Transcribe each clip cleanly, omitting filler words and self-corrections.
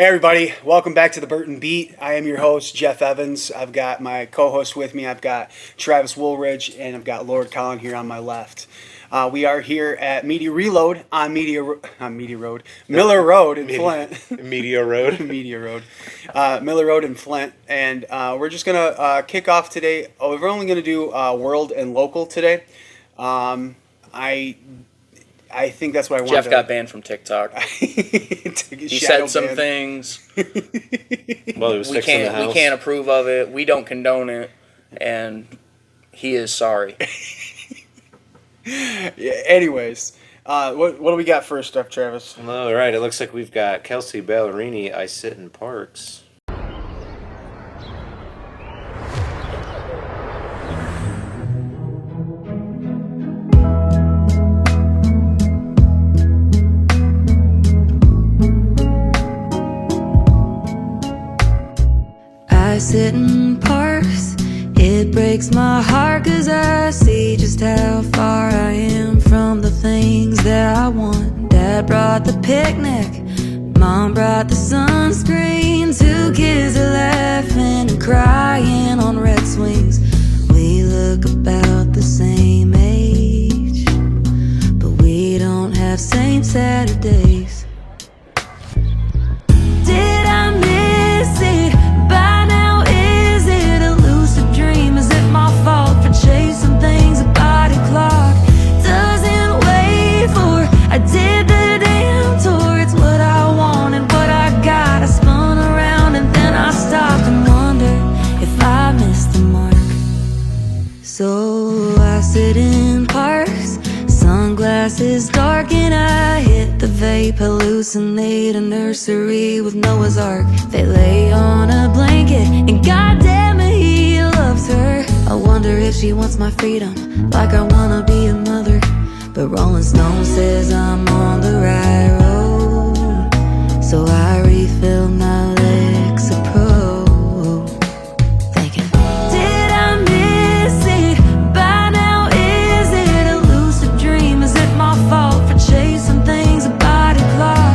Hey everybody, welcome back to the Burton Beat. I am your host, Jeff Evans. I've got my co-host with me. I've got Travis Woolridge, and I've got Lord Collin here on my left. We are here at Media Reload on Miller Road in Flint. Media Road. Miller Road in Flint. And we're just going to kick off today. We're only going to do world and local today. I think that's what I wanted. Jeff got banned from TikTok. He said some things. Well, he was fixing the house. We can't approve of it. We don't condone it, and he is sorry. Yeah, anyways, what do we got first up, Travis? All right, it looks like we've got Kelsea Ballerini. I sit in parks. I sit in parks, it breaks my heart 'cause I see just how far I am from the things that I want. Dad brought the picnic, Mom brought the sunscreen. 2 kids are laughing and crying on red swings. We look about the same age, but we don't have same Saturdays. Did I miss it? By now, is it a lucid dream? Is it my fault for chasing things a body clock doesn't wait for? I did the damn tour, it's what I wanted, what I got. I spun around and then I stopped and wondered if I missed the mark. So I sit in parks, sunglasses dark, and I hit the vape, hallucinate a nursery with Noah's Ark. They lay on a blanket, and goddamn it, he loves her. I wonder if she wants my freedom, like I wanna be a mother. But Rolling Stone says I'm on the right road, so I refill my Lexie Pro, thinking, did I miss it? By now, is it a lucid dream? Is it my fault for chasing things a body clock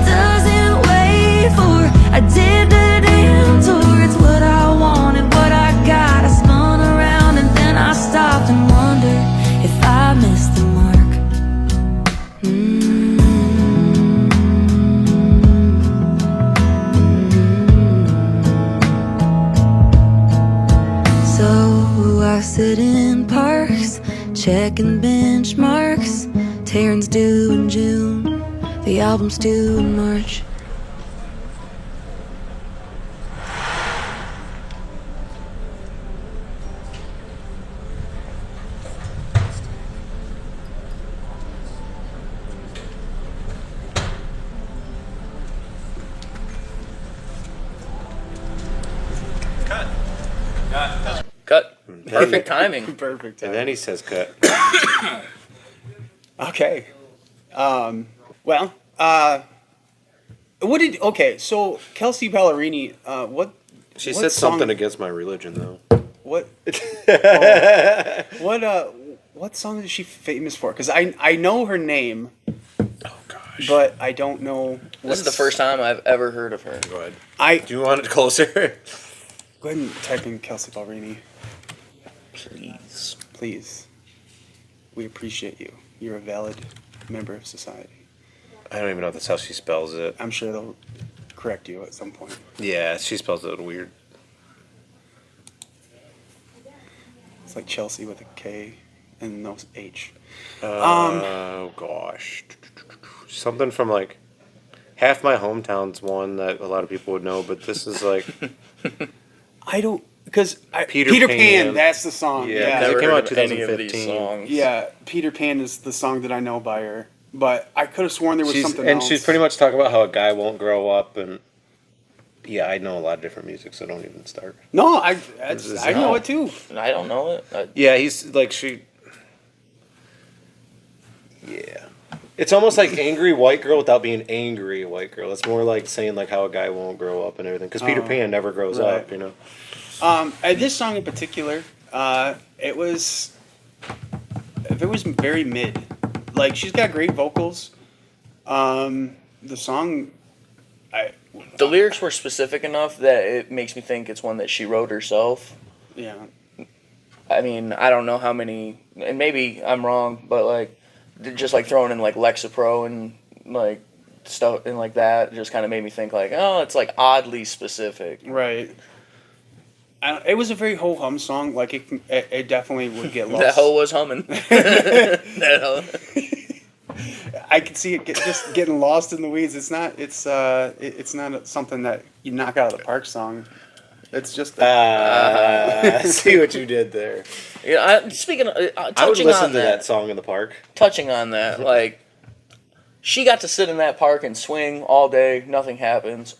doesn't wait for? I did the damn tour, it's what I wanted, what I got. I spun around and then I stopped and wondered if I missed the mark. So I sit in parks, checking benchmarks. Taryn's due in June, the album's due in March. Cut. Perfect timing. Perfect. And then he says cut. Okay. What did... Okay, so Kelsea Ballerini, what... She what said song- something against my religion, though. What... what song is she famous for? Because I know her name, Oh, gosh. but I don't know... This is the first time I've ever heard of her. Go ahead. Do you want it closer? Go ahead and type in Kelsea Ballerini, Please. please. We appreciate you. You're a valid member of society. I don't even know if that's how she spells it. I'm sure they'll correct you at some point. Yeah, she spells it weird. It's like Chelsea with a K and no H. Oh, gosh. Something from, like, half my hometown's one that a lot of people would know, but this is, like... I don't... Because Peter Peter Pan. Pan, that's the song. Yeah, Yeah, it Never came out heard of any of these 2015. songs. yeah. Peter Pan is the song that I know by her. But I could have sworn there was something else. She's pretty much talking about how a guy won't grow up, and... Yeah, I know a lot of different music, so don't even start. No, I is know how- it too. I don't know it. Yeah, he's like she. Yeah, it's almost like angry white girl without being angry white girl. It's more like saying like how a guy won't grow up and everything because Peter Pan never grows right. up, you know. This song in particular, it was very mid. Like she's got great vocals. The song, The lyrics were specific enough that it makes me think it's one that she wrote herself. Yeah. I mean, I don't know how many, and maybe I'm wrong, but like, just like throwing in like Lexapro and like stuff and like that just kind of made me think like, oh, it's like oddly specific. Right. It was a very ho-hum song. Like, it definitely would get lost. That hoe was humming. That hoe. I could see it just getting lost in the weeds. It's not something that you knock out of the park song. It's just I see what you did there. Yeah, speaking of, touching I would listen on to that song in the park. Touching on that, like, she got to sit in that park and swing all day. Nothing happens.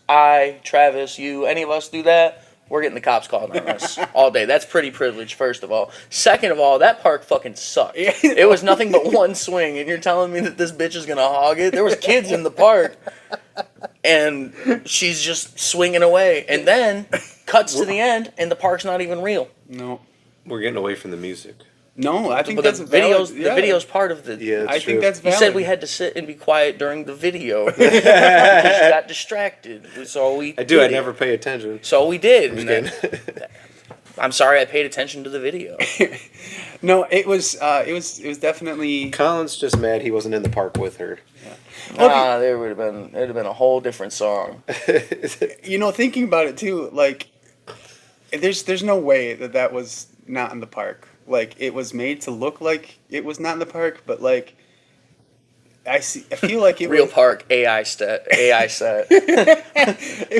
Travis, you, any of us do that? We're getting the cops called on us all day. That's pretty privileged, first of all. Second of all, that park fucking sucked. It was nothing but one swing, and you're telling me that this bitch is gonna hog it? There was kids in the park, and she's just swinging away. And then cuts to the end, and the park's not even real. no. We're getting away from the music. No, I think But that's the valid. video's the video's part of the. Yeah, I think that's You valid. said we had to sit and be quiet during the video because you got distracted. So we. I do. I did. never pay attention. So we did. I'm And just kidding. then- I'm sorry, I paid attention to the video. No, it was definitely. Uh-huh. Colin's just mad he wasn't in the park with her. Nah, there would have been. It'd have been a whole different song. Thinking about it too, like, there's no way that was not in the park. Like, it was made to look like it was not in the park, but like, I feel like it Real was, park AI set. it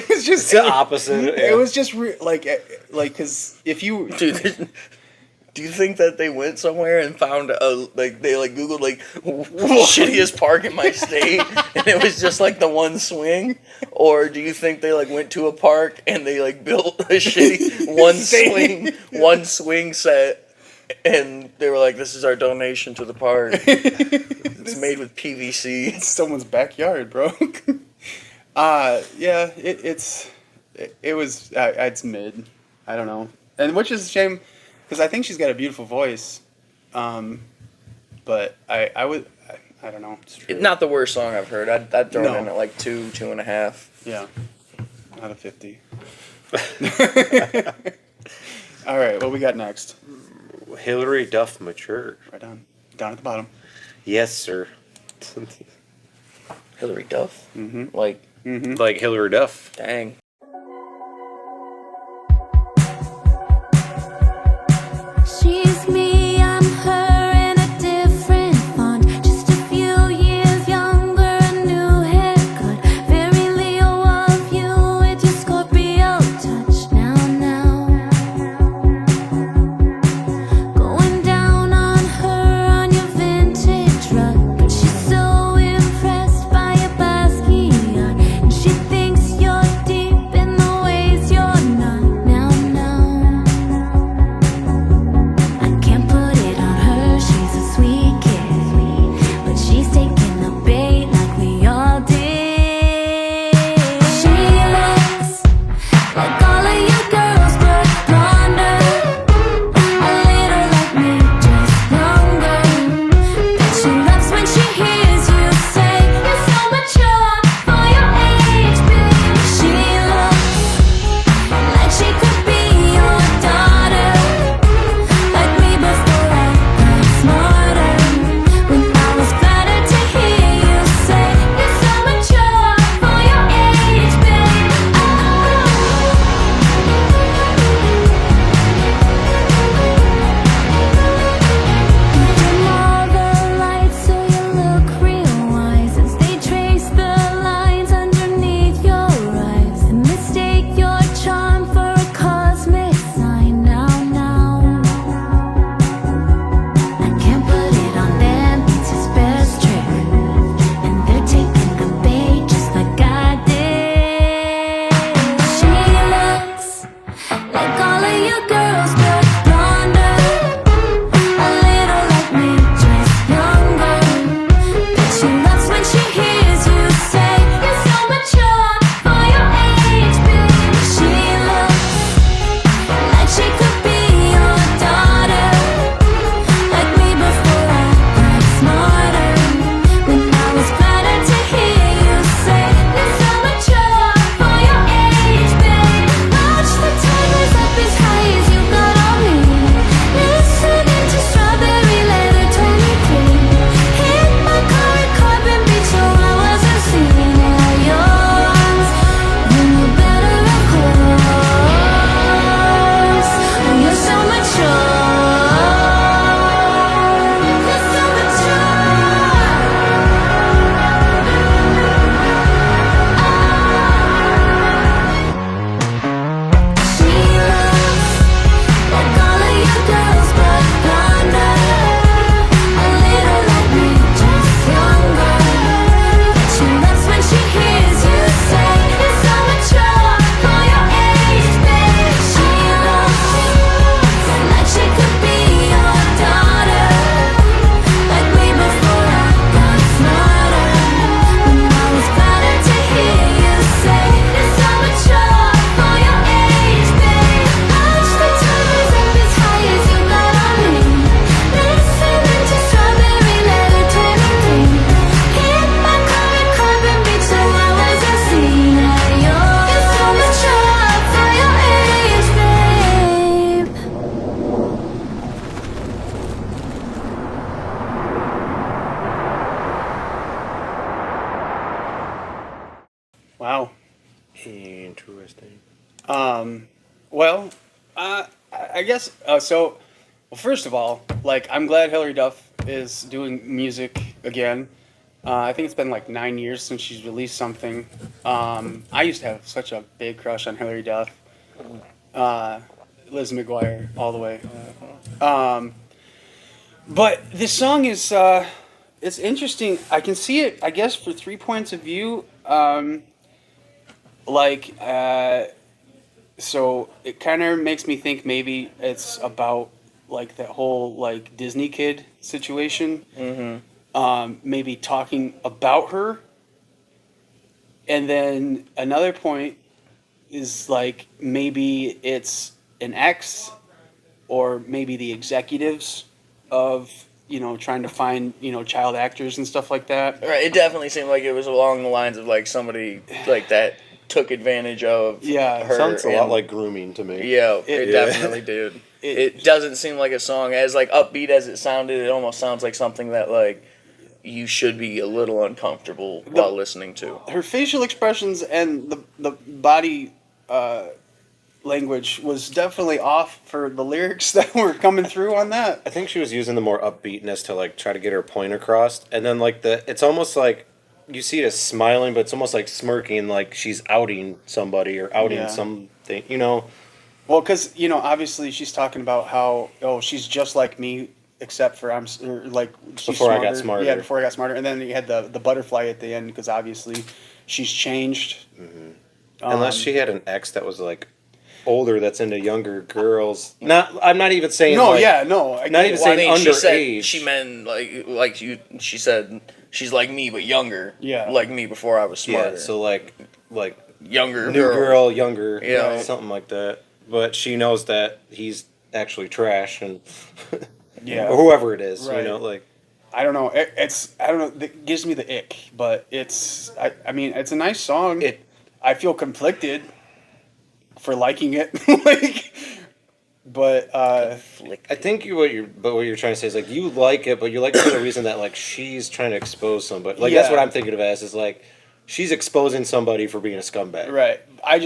was just It's the opposite. It was just like because if you Dude, do you think that they went somewhere and found they Googled shittiest park in my state and it was just like the one swing? Or do you think they went to a park and they built a shitty one swing set and they were like, this is our donation to the park. It's made with PVC. it's someone's backyard, bro. Yeah, it's mid. I don't know, and which is a shame. Because I think she's got a beautiful voice, but I don't know. Not the worst song I've heard. I'd throw No. it in at 2.5. Yeah, not a 50. All right, what we got next? Hilary Duff mature. Right down at the bottom. Yes, sir. Hilary Duff? Mm-hmm. Like Hilary Duff. Dang. She's me, I'm her in a different font. Just a few years younger, a new haircut. Very Leo of you with your Scorpio touch. Now. Going down on her on your vintage rug. But she's so impressed by your Basquiat. And she thinks you're deep Wow. Interesting. Well, I guess so. Well, first of all, like I'm glad Hilary Duff is doing music again. I think it's been like 9 years since she's released something. I used to have such a big crush on Hilary Duff. Liz McGuire all the way. But this song is it's interesting. I can see it, I guess, for 3 points of view. So it kind of makes me think maybe it's about like that whole like Disney kid situation. Maybe talking about her. And then another point is like maybe it's an ex or maybe the executives of, trying to find, child actors and stuff like that. Right, it definitely seemed like it was along the lines of like somebody like that took advantage of her. Sounds a lot and- like grooming to me. Yeah, it definitely did. It doesn't seem like a song as like upbeat as it sounded. It almost sounds like something that like you should be a little uncomfortable while listening to. Her facial expressions and the body language was definitely off for the lyrics that were coming through on that. I think she was using the more upbeatness to like try to get her point across, and then like it's almost like you see it as smiling, but it's almost like smirking, like she's outing somebody or outing something, Well, because obviously she's talking about how she's just like me, except for she's Before I got smarter. smarter. Yeah, before I got smarter, and then you had the butterfly at the end because obviously she's changed. Unless she had an ex that was like older, that's into younger girls. I'm not even saying. No, like, yeah, no. I Not get even it. saying she said underage. she meant like you. She said she's like me but younger. Yeah. Like me before I was smarter. Yeah, so like younger new girl, younger, Yeah. something like that. But she knows that he's actually trash, and Yeah. or whoever it is, Right. like. I don't know. I don't know. It gives me the ick, but it's. I mean, it's a nice song. I feel conflicted for liking it, but I think what you're trying to say is like you like it, but you like it for the reason that like she's trying to expose somebody. Like that's Yeah. what I'm thinking of as is like she's exposing somebody for being a scumbag. right. I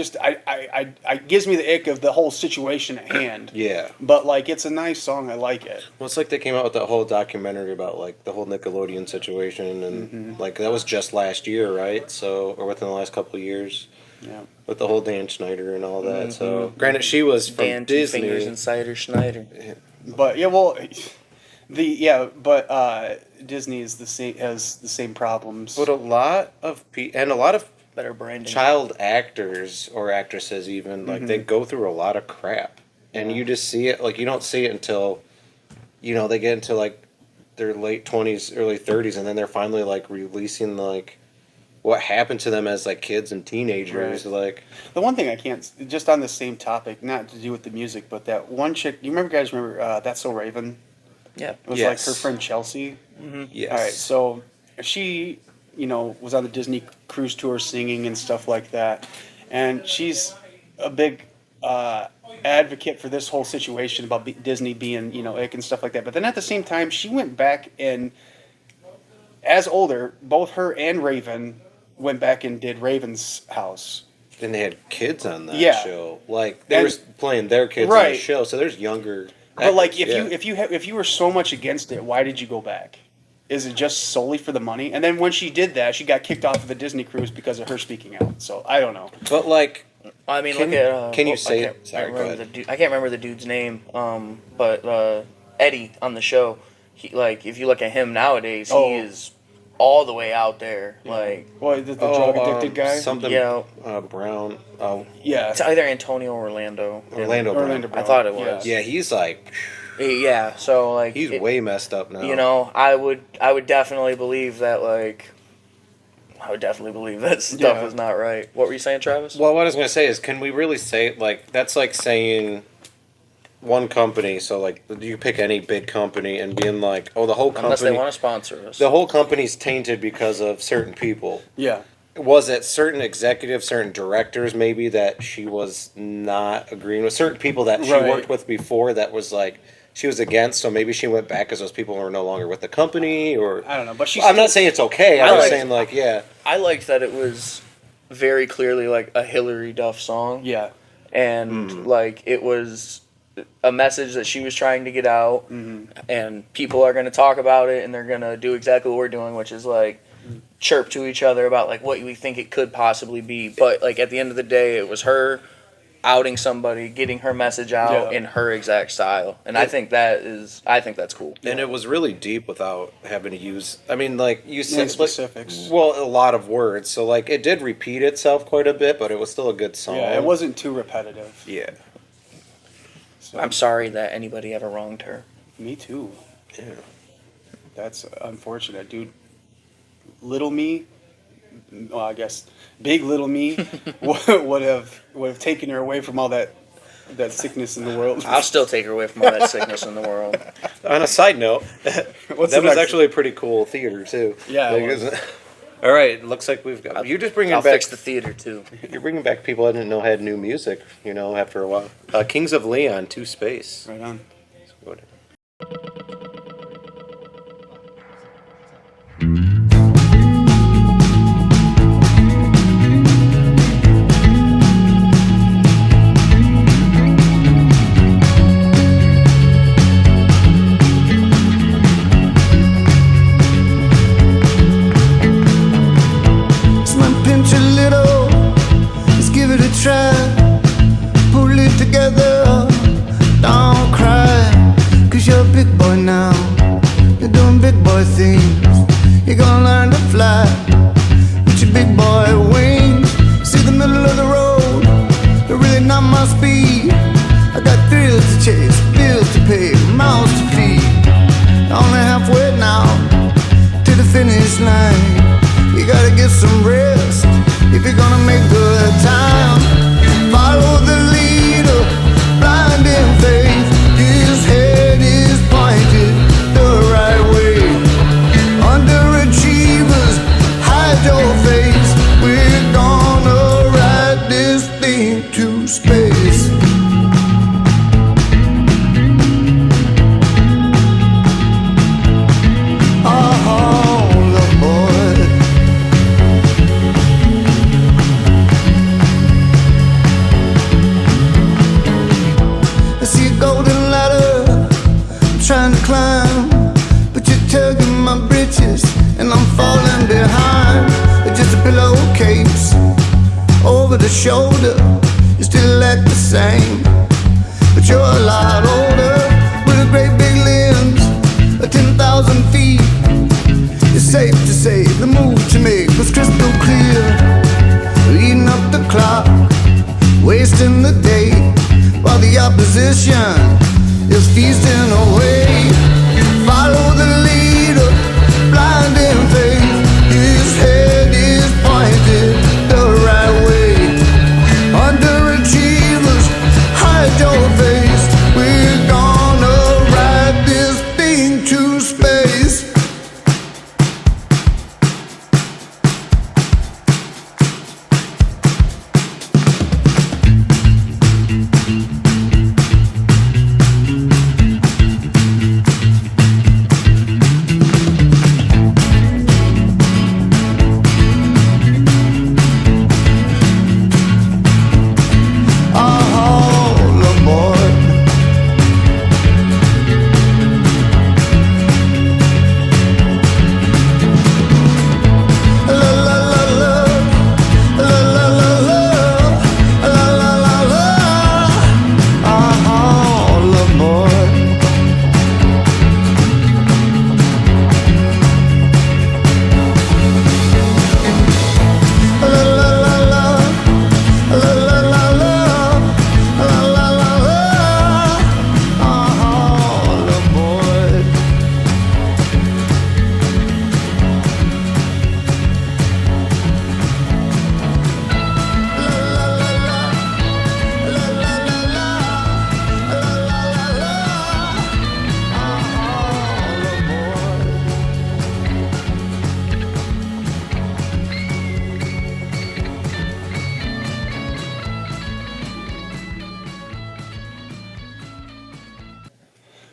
gives me the ick of the whole situation at hand. Yeah. But like, it's a nice song. I like it. Well, it's like they came out with that whole documentary about like the whole Nickelodeon situation, and like that was just last year, right? So or within the last couple of years. Yeah. With the whole Dan Schneider and all that. So granted, she was from Dan Disney. Two Fingers Insider Schneider. But yeah, well, Disney is has the same problems. But a lot of and a lot of Better branding. child actors or actresses even like they go through a lot of crap, and you just see it like you don't see it until they get into like their late 20s early 30s, and then they're finally like releasing like what happened to them as like kids and teenagers. Right. Like The one thing I can't, just on the same topic, not to do with the music, but that one chick. You remember That's So Raven? Yeah. It was Yes. like her friend Chelsea. yes, All right, so she, was on the Disney cruise tour singing and stuff like that, and she's a big advocate for this whole situation about Disney being, ick and stuff like that. But then at the same time, she went back and, as older, both her and Raven went back and did Raven's house. then they had kids on that Yeah. show. Like they And- were playing their kids on Right. the show, so there's younger. But like, actors, if you were so much against it, why did you go back? Is it just solely for the money? And then when she did that, she got kicked off of the Disney cruise because of her speaking out. So I don't know. but like I mean, Can- look at. can you I say can't it? Sorry, go remember ahead. the dude, I can't remember the dude's name. But Eddie on the show, he like if you look at him nowadays, Oh. he is all the way out there. Like Well, the drug addicted guy. something Yeah. Brown. Oh, Yeah. it's either Antonio or Orlando. Orlando Brown. Orlando I Brown. thought it was. Yeah, he's like Yeah. So like he's way messed up now. I would definitely believe that like. I would definitely believe that stuff Yeah. is not right. What were you saying, Travis? Well, what I was gonna say is, can we really say like that's like saying one company? So like you pick any big company and being like, oh, the whole Unless they company, want to sponsor us. the whole company's tainted because of certain people. Yeah. Was it certain executives, certain directors, maybe that she was not agreeing with? Certain people that she Right. worked with before that was like she was against, so maybe she went back because those people were no longer with the company, or I don't know, but she's I'm not saying it's okay. I'm I just like- saying like, yeah, I liked that it was very clearly like a Hilary Duff song. Yeah. And like it was a message that she was trying to get out, and people are going to talk about it, and they're going to do exactly what we're doing, which is like chirp to each other about like what we think it could possibly be. But like at the end of the day, it was her outing somebody, getting her message out in her exact style, and I think that's cool. And it was really deep without having to use. I mean, like you said, specifics. Well, a lot of words. So like it did repeat itself quite a bit, but it was still a good song. Yeah, it wasn't too repetitive. Yeah. So, I'm sorry that anybody ever wronged her. Me too. Yeah. That's unfortunate, dude. Little me, well, I guess big little me would have taken her away from all that sickness in the world. I'll still take her away from all that sickness in the world. On a side note, What's that the was next actually a pretty cool theater too. Yeah, Like, it was. all right, looks like we've got. You just bringing I'll back. fix the theater too. You're bringing back people I didn't know had new music. You know, after a while. Kings of Leon, 2 Space. Right on. Go ahead.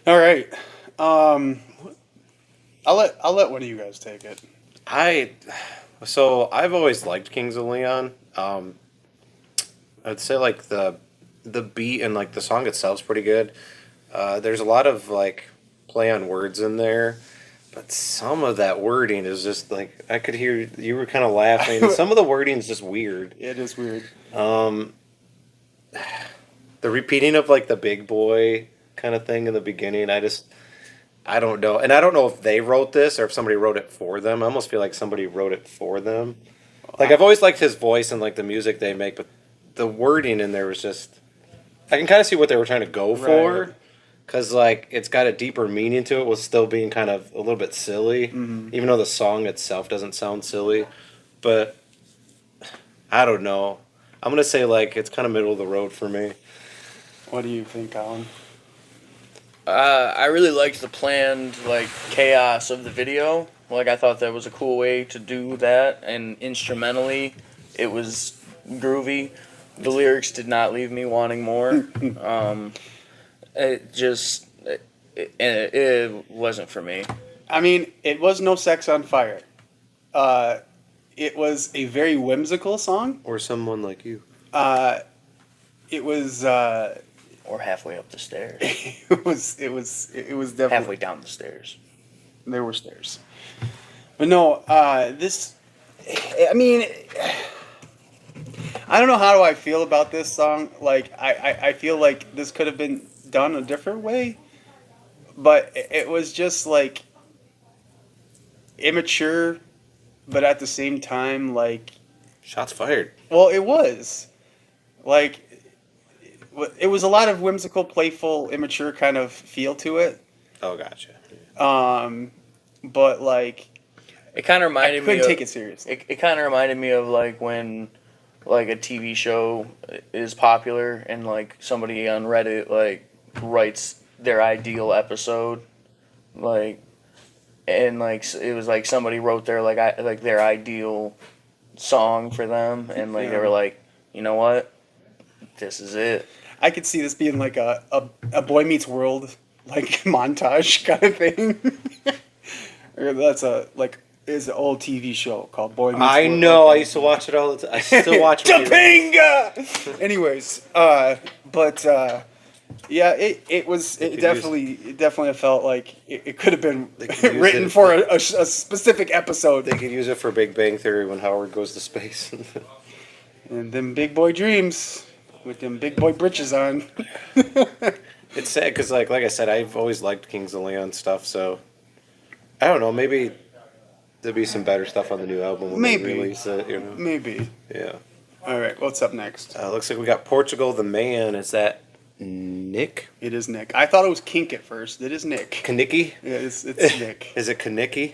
All right. I'll let one of you guys take it. So I've always liked Kings of Leon. I'd say like the beat and like the song itself's pretty good. There's a lot of like play on words in there, but some of that wording is just like I could hear you were kind of laughing. Some of the wording is just weird. It is weird. The repeating of like the big boy kind of thing in the beginning, I don't know. And I don't know if they wrote this or if somebody wrote it for them. I almost feel like somebody wrote it for them. Like I've always liked his voice and like the music they make, but the wording in there was just I can kind of see what they were trying to go for. Right. Because, like, it's got a deeper meaning to it while still being kind of a little bit silly. Mm-hmm. Even though the song itself doesn't sound silly. But, I don't know. I'm going to say, like, it's kind of middle of the road for me. What do you think, Collin? I really liked the planned like chaos of the video. Like I thought that was a cool way to do that, and instrumentally, it was groovy. The lyrics did not leave me wanting more. It wasn't for me. I mean, it was no Sex on Fire. It was a very whimsical song. Or someone like you. It was. Or halfway up the stairs. It was definitely Halfway down the stairs. There were stairs, but no. This. I mean. I don't know how do I feel about this song. Like I feel like this could have been done a different way, but it was just like immature, but at the same time like Shots fired. well it was like it was a lot of whimsical, playful, immature kind of feel to it. Oh, gotcha. But like It kind of I reminded me. couldn't of, take it seriously. It kind of reminded me of like when like a TV show is popular and like somebody on Reddit like writes their ideal episode, like, and like it was like somebody wrote their like their ideal song for them, and like they were like, you know what, this is it. I could see this being like a Boy Meets World like montage kind of thing. Or that's is an old TV show called Boy Meets World. I know. I used to watch it all the time. I still watch it. Topanga! Anyways, yeah, it definitely felt like it could have been written for a specific episode. They could use it for Big Bang Theory when Howard goes to space. And them big boy dreams with them big boy britches on. It's sad because, like I said, I've always liked Kings of Leon stuff, so I don't know. Maybe there'll be some better stuff on the new album when Maybe. they release it. You know? Maybe. Yeah. All right, what's up next? Looks like we got Portugal the Man. Is that Knik? It is Knik. I thought it was Kink at first. It is Knik. Knicky? Yeah, it's Knik. Is it Knicky?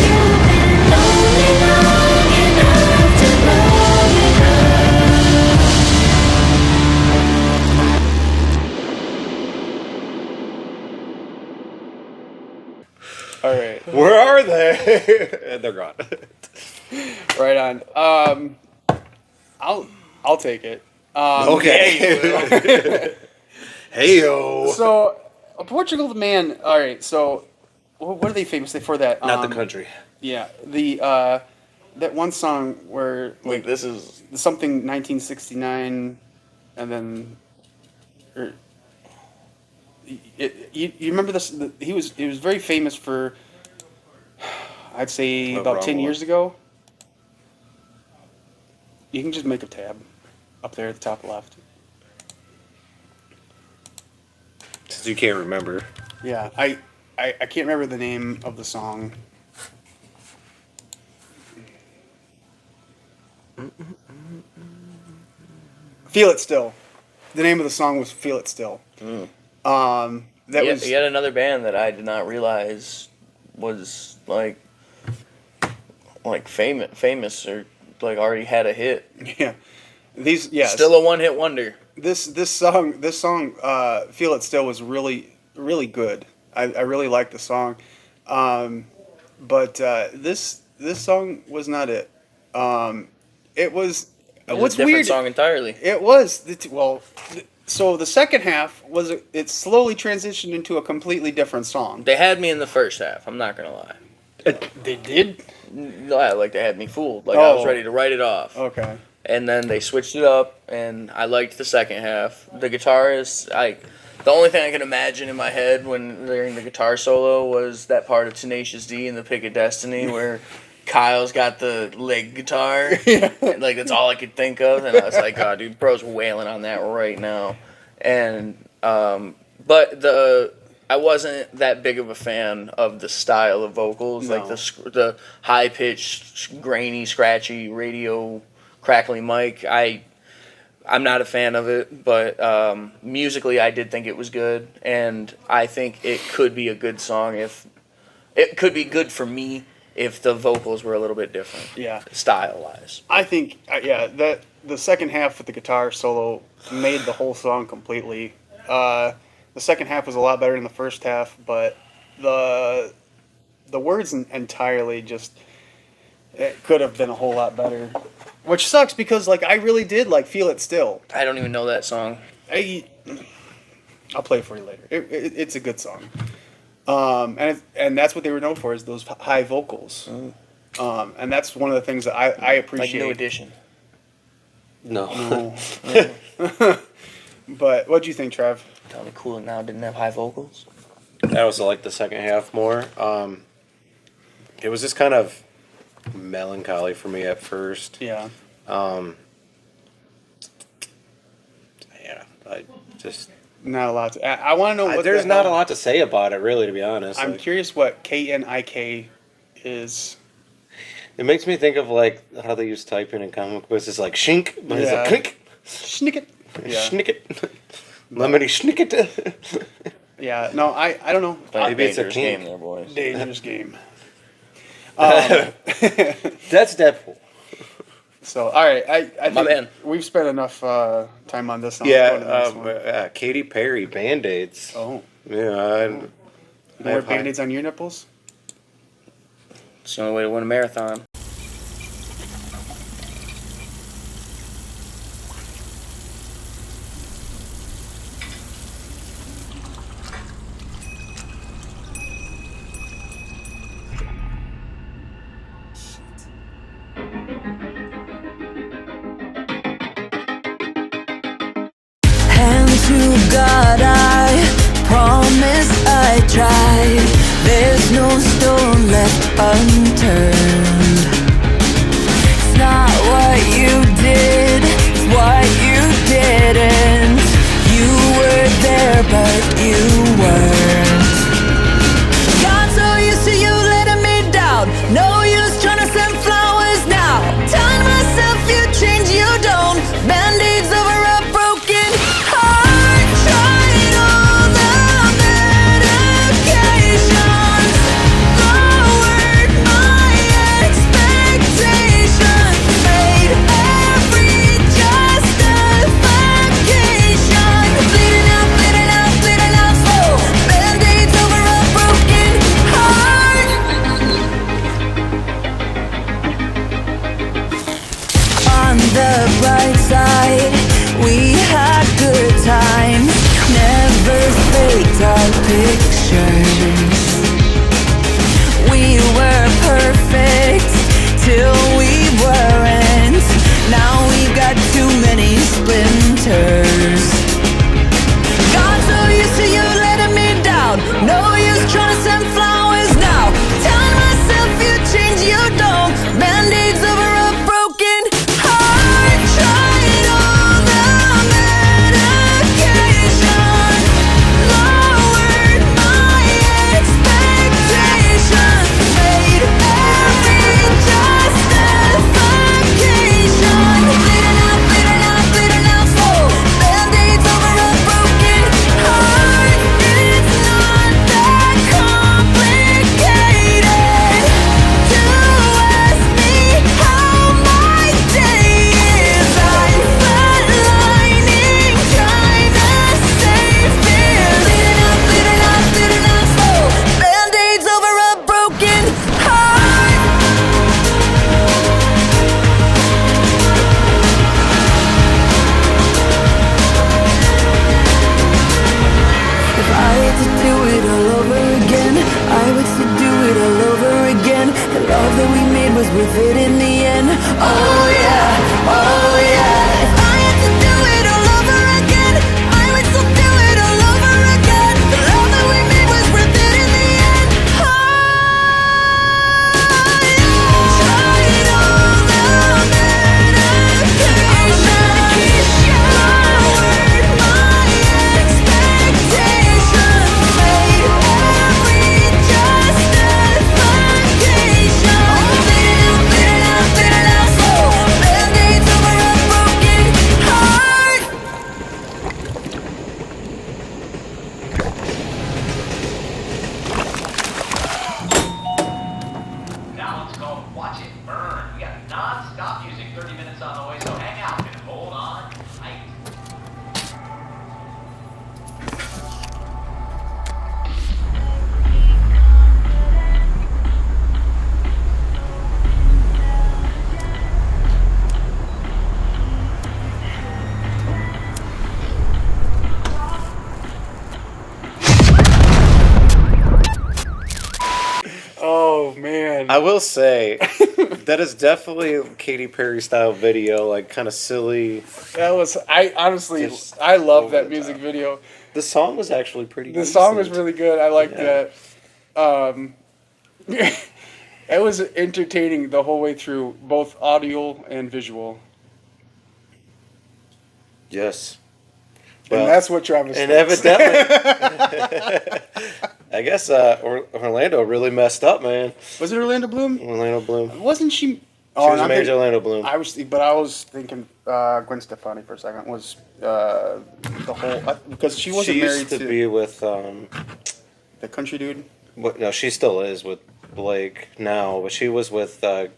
You've been lonely long enough to love enough. All right. Where are they? And they're gone. Right on. I'll take it. Okay. Hey yo. So, Portugal, man. All right. So, what are they famous for? That Not the country. Yeah, the that one song where Like this is something 1969, and then, you remember this? He was very famous for, I'd say Oh, about wrong 10 one. years ago. You can just make a tab up there at the top left. Since you can't remember. Yeah, I can't remember the name of the song. Feel It Still. The name of the song was Feel It Still. That was yet another band that I did not realize was like famous or like already had a hit. yeah. These yeah. Still a one-hit wonder. This song Feel It Still was really good. I really liked the song. But this song was not it. It was. It was What's a different weird? song entirely. It was so the second half it slowly transitioned into a completely different song. They had me in the first half. I'm not gonna lie. They did. Yeah, like they had me fooled. Like I was ready to write it off. Okay. And then they switched it up, and I liked the second half. The guitar is the only thing I can imagine in my head when during the guitar solo was that part of Tenacious D in the Pick of Destiny where Kyle's got the leg guitar. And, like that's all I could think of, and I was like, "God, dude, bro's wailing on that right now." And but I wasn't that big of a fan of the style of vocals, No. like the high pitched, grainy, scratchy radio. Crackly mic, I'm not a fan of it, but musically I did think it was good, and I think it could be a good song if it could be good for me if the vocals were a little bit different, Yeah. style wise. I think that the second half with the guitar solo made the whole song completely. The second half was a lot better than the first half, but the words entirely just it could have been a whole lot better. Which sucks because I really did Feel It Still. I don't even know that song. I'll play it for you later. It's a good song. And that's what they were known for is those high vocals. And that's one of the things that I Like appreciate. New Edition. No. No. But what'd you think, Trev? Tell me Cool It Now didn't have high vocals. I also like the second half more. It was just kind of melancholy for me at first. Yeah. Yeah, I just Not a lot. I want to know what there's the not a hell- lot to say about it, really, to be honest. I'm curious what Knik is. It makes me think of how they use typing in comic books. It's like shink, but it's Yeah. like clink, Schnicket. Yeah. schnicket, lemony schnicket. Yeah. No, I don't know. Maybe it's a Dangerous kink. game there, boys. Dangerous game. That's Deadpool. So, all right. I My think man. we've spent enough time on this song. Let's go to the next one. Katy Perry, Bandaids. Oh. Yeah, You wear Band-Aids on your nipples? It's the only way to win a marathon. Hand to God, I promise I tried. There's no stone left unturned. It's not what you did, it's what you didn't. You were there, but you weren't. Got so used to you letting me down. No use trying to send flowers now. Telling myself you change, you don't. Band-Aids over a broken heart. Tried all the medications, lowered my expectations, made every justification. Bleeding out, bleeding out, bleeding out slow. Band-Aids over a broken heart. On the bright side, we had good times, never faked our pictures. We were perfect till we weren't. Now we've got too many splinters. Got so used to you letting me down. No use trying to send flowers now. Telling myself you change, you don't. Band-Aids over a broken heart. Tried all the medication, lowered my expectations. was worth it in the end. Oh yeah, oh yeah. If I had to do it all over again, I would still do it all over again. The love that we made was worth it in the end. Oh yeah. Tried all the medication, lowered my expectations, made every justification. Bleed it out, slow. Band-aids over a broken heart. Now let's go watch it burn. We got non-stop music, 30 minutes on the way, so hang out and hold on tight. Oh man. I will say that is definitely a Katy Perry style video, like kind of silly. That was I honestly Just I love over that the music top. video. The song was actually pretty. The song was decent. really good. I liked Yeah. that. It was entertaining the whole way through, both audio and visual. Yes. And that's what Travis And thinks. evidently, I guess Orlando really messed up, man. Was it Orlando Bloom? Orlando Bloom. Wasn't she? She was I'm married to thinking- Orlando Bloom. I was thinking Gwen Stefani for a second. Was the whole because she wasn't she married used to to be with. the country dude. No, she still is with Blake now, but she was with. Not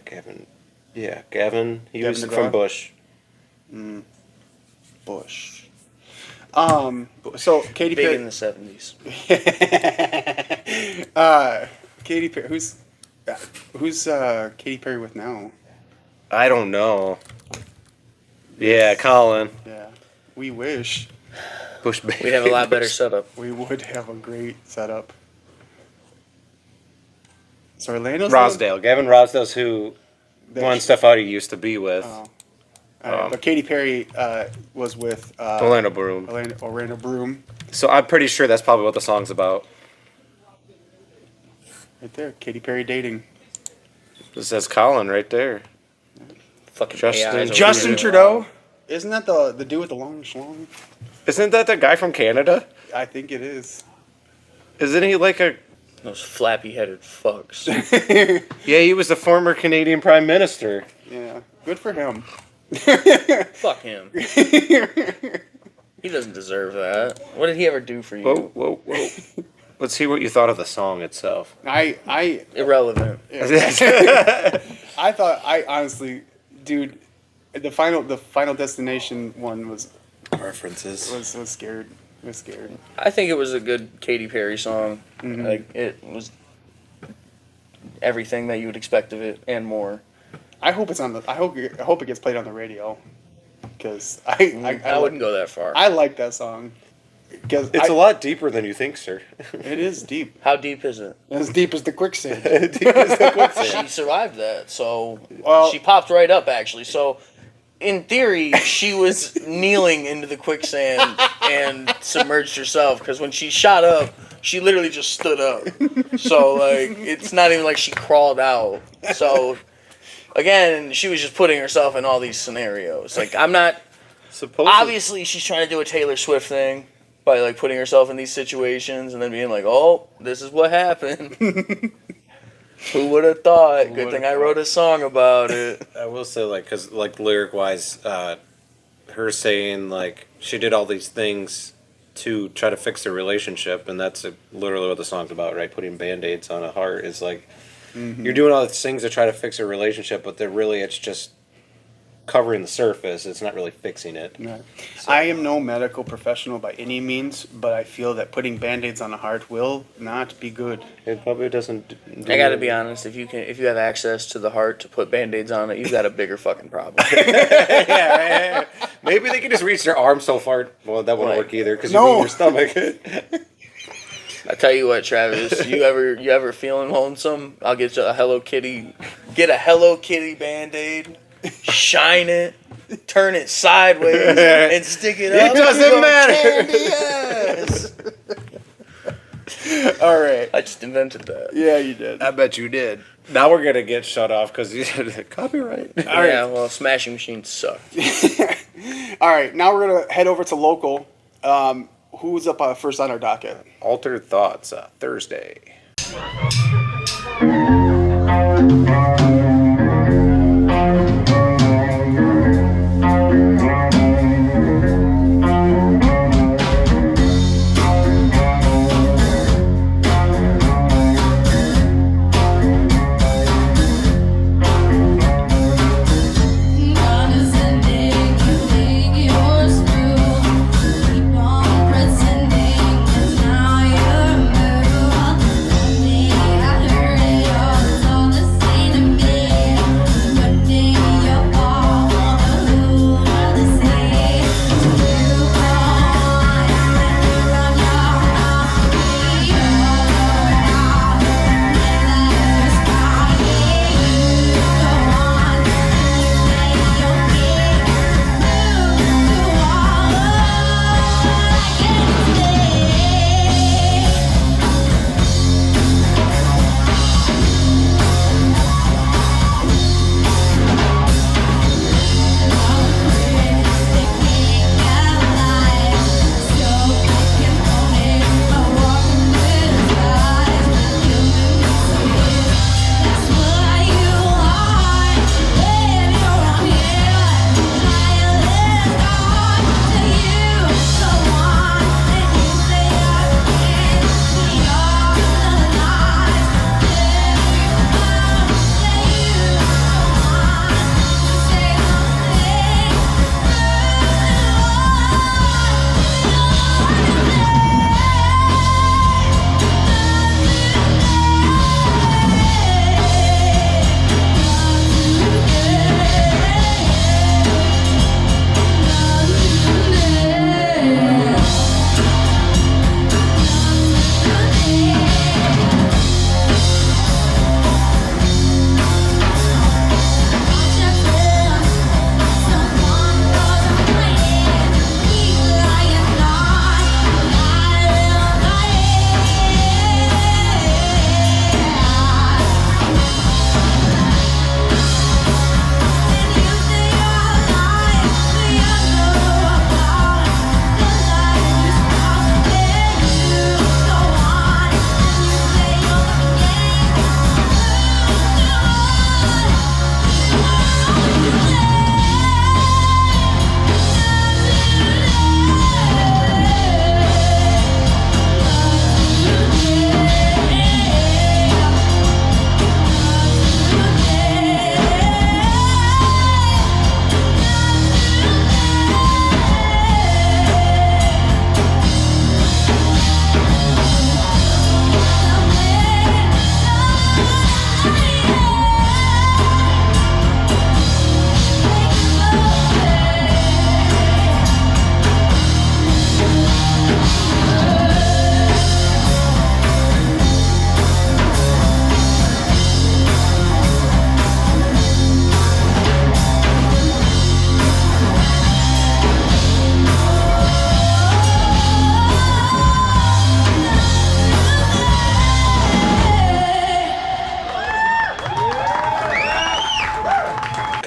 Gavin. Yeah, Gavin. He Gavin was DeGraw? from Bush. Bush. So Katy Big Perry. in the 70s. Katy Perry. Who's Katy Perry with now? I don't know. Yeah, Collin. Yeah, we wish Bush baby. We'd have a lot better setup. we would have a great setup. So Orlando's Rosdale. Gavin Rosdale's who there? Gwen Stefani used to be with. Oh. But Katy Perry was with Orlando Bloom. Orlando Bloom. So I'm pretty sure that's probably what the song's about. Right there, Katy Perry dating It says Collin right there. Fucking Justin- AIs over Justin here. Trudeau. Isn't that the dude with the long schlong? Isn't that the guy from Canada? I think it is. Isn't he like a... Those flappy-headed fucks. Yeah, he was the former Canadian Prime Minister. Yeah, good for him. Fuck him. He doesn't deserve that. What did he ever do for you? Whoa, whoa, whoa. Let's see what you thought of the song itself. I Irrelevant. I honestly, dude, the final destination one was References. scared. Was scared. I think it was a good Katy Perry song. Like, it was everything that you would expect of it and more. I hope it's on the. I hope it gets played on the radio, because I wouldn't go that far. I like that song. Because It's a lot deeper than you think, sir. It is deep. How deep is it? As deep as the quicksand. She survived that, so Well- she popped right up, actually. So, in theory, she was kneeling into the quicksand and submerged herself, because when she shot up, she literally just stood up. So, like, it's not even like she crawled out. So, again, she was just putting herself in all these scenarios. Like, I'm not... Supposedly, Obviously, she's trying to do a Taylor Swift thing by, like, putting herself in these situations and then being like, oh, this is what happened. Who would have thought? Good thing I wrote a song about it. I will say, like, because, like, lyric-wise, her saying, like, she did all these things to try to fix their relationship, and that's literally what the song's about, right? Putting Band-Aids on a heart is, like, you're doing all these things to try to fix a relationship, but it's just covering the surface. It's not really fixing it. Yeah. I am no medical professional by any means, but I feel that putting Band-Aids on a heart will not be good. It probably doesn't do I gotta be honest, if you have access to the heart to put Band-Aids on it, you've got a bigger fucking problem. Yeah. Maybe they can just reach their arm so far. Well, that wouldn't Right. work either, because No. you mean your stomach. I tell you what, Travis, you ever feeling lonesome? I'll get you a Hello Kitty. Get a Hello Kitty Band-Aid, shine it, turn it sideways, and stick it up. It doesn't matter. Yes. All right. I just invented that. Yeah, you did. I bet you did. Now we're gonna get shut off because you said copyright. All right. Yeah, well, Smashing Machines suck. All right, now we're gonna head over to local. Who's up first on our docket? Altered Thoughts, Thursday.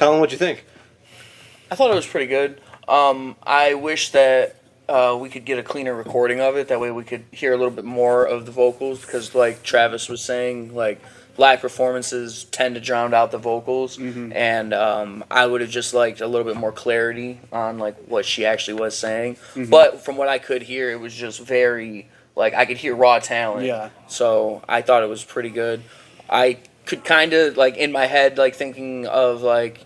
Collin, what'd you think? I thought it was pretty good. I wish that we could get a cleaner recording of it. That way we could hear a little bit more of the vocals because, like Travis was saying, like live performances tend to drown out the vocals. Mm-hmm. And I would have just liked a little bit more clarity on like what she actually was saying. Mm-hmm. But from what I could hear, it was just very like I could hear raw talent. Yeah. So I thought it was pretty good. I could kind of like in my head like thinking of like,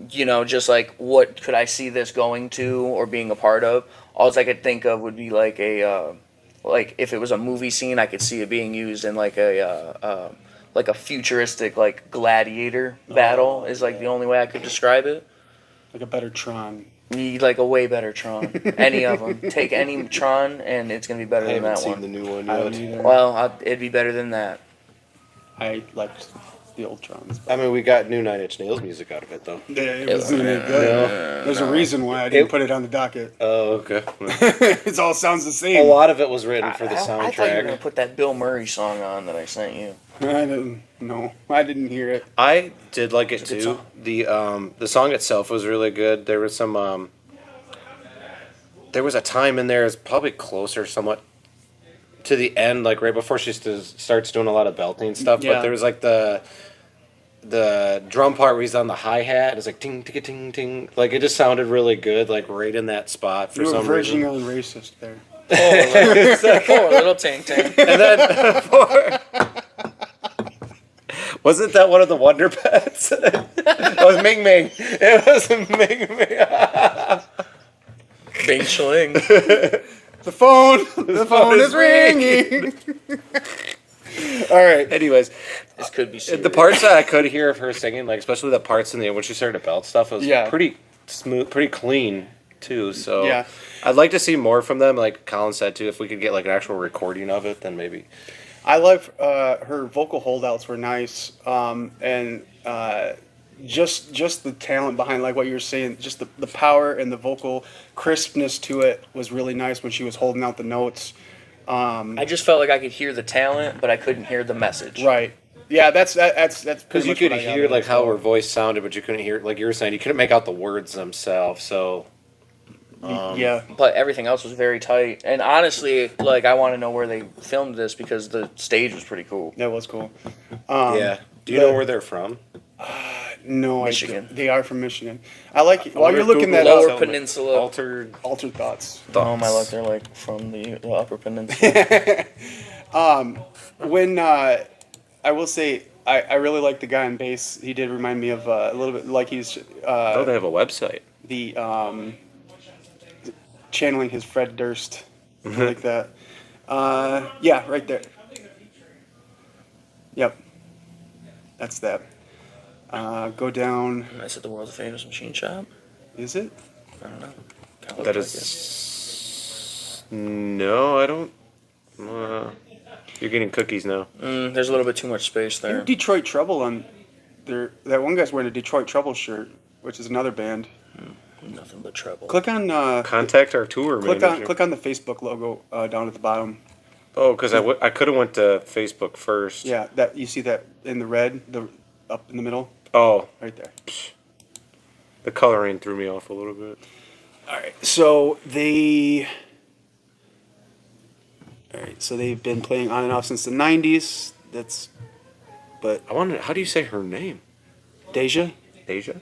you know, just like what could I see this going to or being a part of. All I could think of would be like a like if it was a movie scene, I could see it being used in like a futuristic like gladiator battle is like the only way I could describe it. Like a better Tron. You like a way better Tron. Any of them. Take any Tron, and it's gonna be better I than haven't that seen one. the new one I don't yet. either. Well, it'd be better than that. I liked the old Trons. I mean, we got new Nine Inch Nails music out of it, though. Yeah, it wasn't any good. There's a reason why I didn't put it on the docket. Oh, okay. It all sounds the A same. lot of it was written for the I thought you were gonna soundtrack. put that Bill Murray song on that I sent you. I didn't. No, I didn't hear it. I did like it It's a good too. song. The song itself was really good. There was some there was a time in there, it's probably closer somewhat to the end, like right before she starts doing a lot of belting stuff. Yeah. But there was like the drum part where he's on the hi hat. It's like ting ting ting ting. Like it just sounded really good, like right in that spot for You were some verging reason. on racist there. Poor little Tang Tang. And then wasn't that one of the Wonder Pets? It was Ming Ming. It was Ming Ming. Bing Chling. The phone is ringing. All right. Anyways, This could be serious. the parts that I could hear of her singing, like especially the parts in the end when she started to belt stuff, was Yeah. pretty smooth, pretty clean too. So Yeah. I'd like to see more from them. Like Collin said too, if we could get like an actual recording of it, then maybe. I love her vocal holdouts were nice, and just the talent behind, like what you were saying, just the power and the vocal crispness to it was really nice when she was holding out the notes. I just felt like I could hear the talent, but I couldn't hear the message. Right. Yeah, that's Because pretty you much could what I got hear out of like it. how her voice sounded, but you couldn't hear, like you were saying, you couldn't make out the words themselves. So Yeah. But everything else was very tight. And honestly, like I want to know where they filmed this because the stage was pretty cool. That was cool. yeah. Do you know where they're from? No, Michigan. They are from Michigan. I like while wonder you're if looking Google that Lower up. Peninsula. Altered Altered thoughts. Oh my luck, they're like from the Upper Peninsula. When I will say I really like the guy on bass. He did remind me of a little bit like he's Oh, they have a website. the channeling his Fred Durst, like that. Yeah, right there. Yep, that's that. Go down. Is it the world's famous machine shop? Is it? I don't know. Kinda That looked is. No, I don't. You're getting cookies now. there's a little bit too much space there. Detroit Trouble on there. That one guy's wearing a Detroit Trouble shirt, which is another band. Nothing but trouble. Click on Contact our tour manager. click on the Facebook logo down at the bottom. Oh, because I could have went to Facebook first. Yeah, that you see that in the red, the up in the middle, Oh, right there. the coloring threw me off a little bit. All right, so they've been playing on and off since the '90s. But I wonder, how do you say her name? Deja, Asia?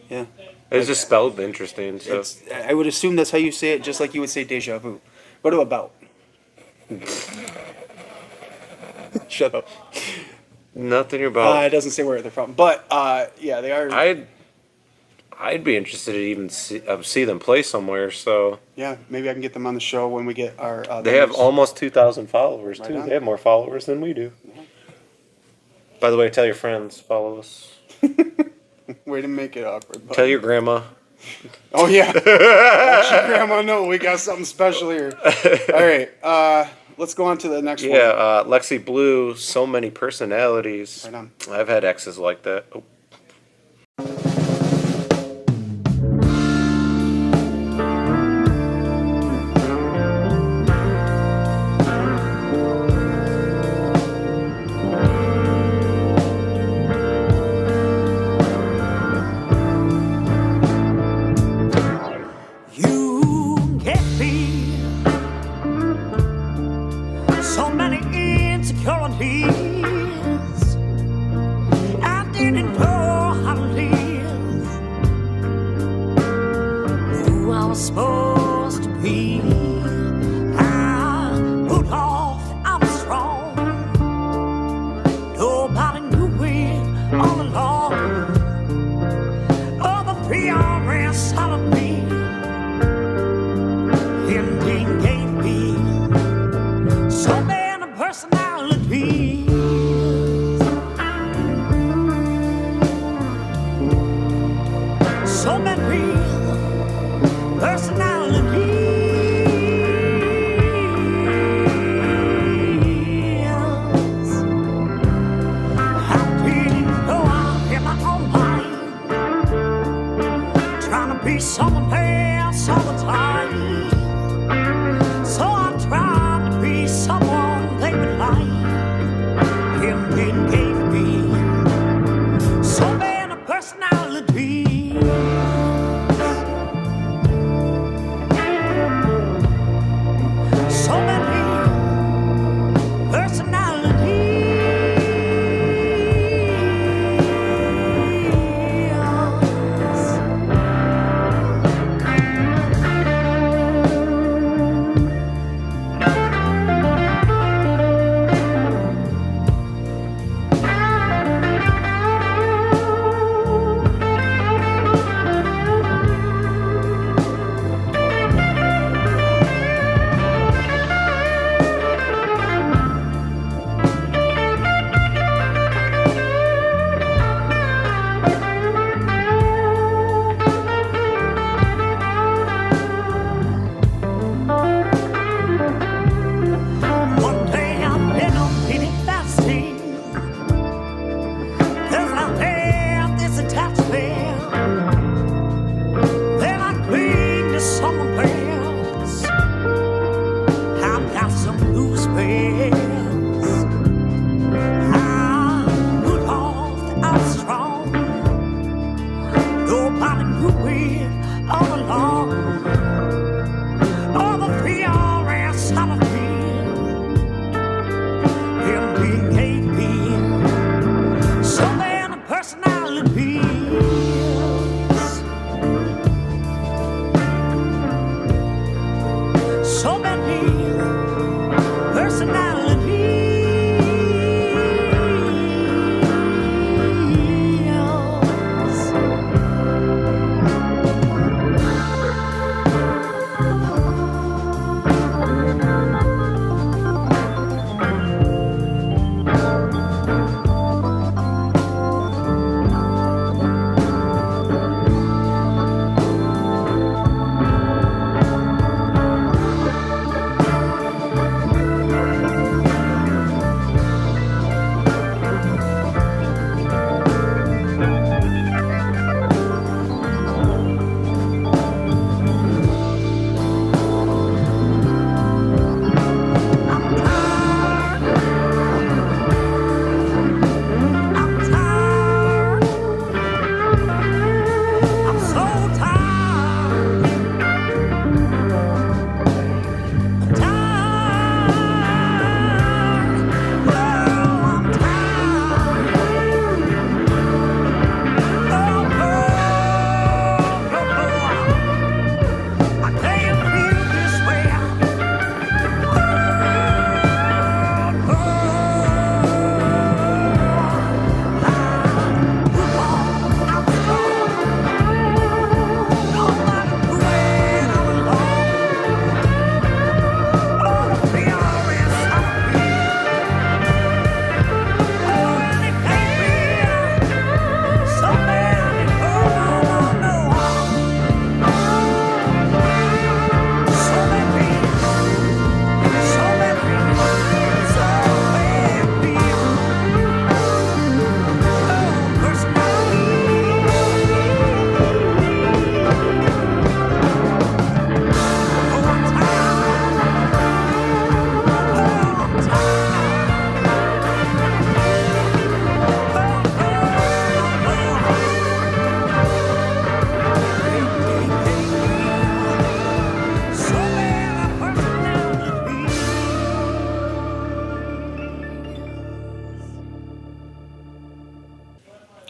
yeah. It's just spelled interesting. So. I would assume that's how you say it, just like you would say deja vu. What about? Shut up. Nothing about. It doesn't say where they're from, but yeah, they are. I'd be interested to even see them play somewhere. So Yeah, maybe I can get them on the show when we get our. they have members. almost 2,000 followers Right too. on. They have more followers than we do. By the way, tell your friends, follow us. Way to make it awkward. But... Tell your grandma. Oh yeah. Let your grandma know we got something special here. All right, let's go on to the next one. Yeah, Lexie Blue, so many personalities. Right on. I've had exes like that. Oh. You get me so many insecurities. I didn't know how to live. Who I was supposed to be. I put off I was strong. Nobody knew it all along. All the PRS out of me. Indeed gave me so many personalities.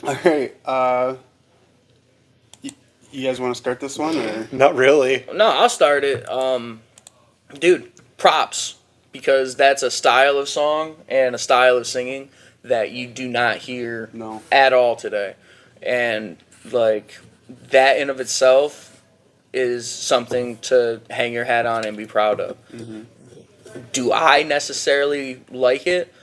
All right. You guys want to start this one? Or? Not really. No, I'll start it. Dude, props, because that's a style of song and a style of singing that you do not hear No. at all today. And like that in of itself is something to hang your hat on and be proud of. Mm-hmm. Do I necessarily like it?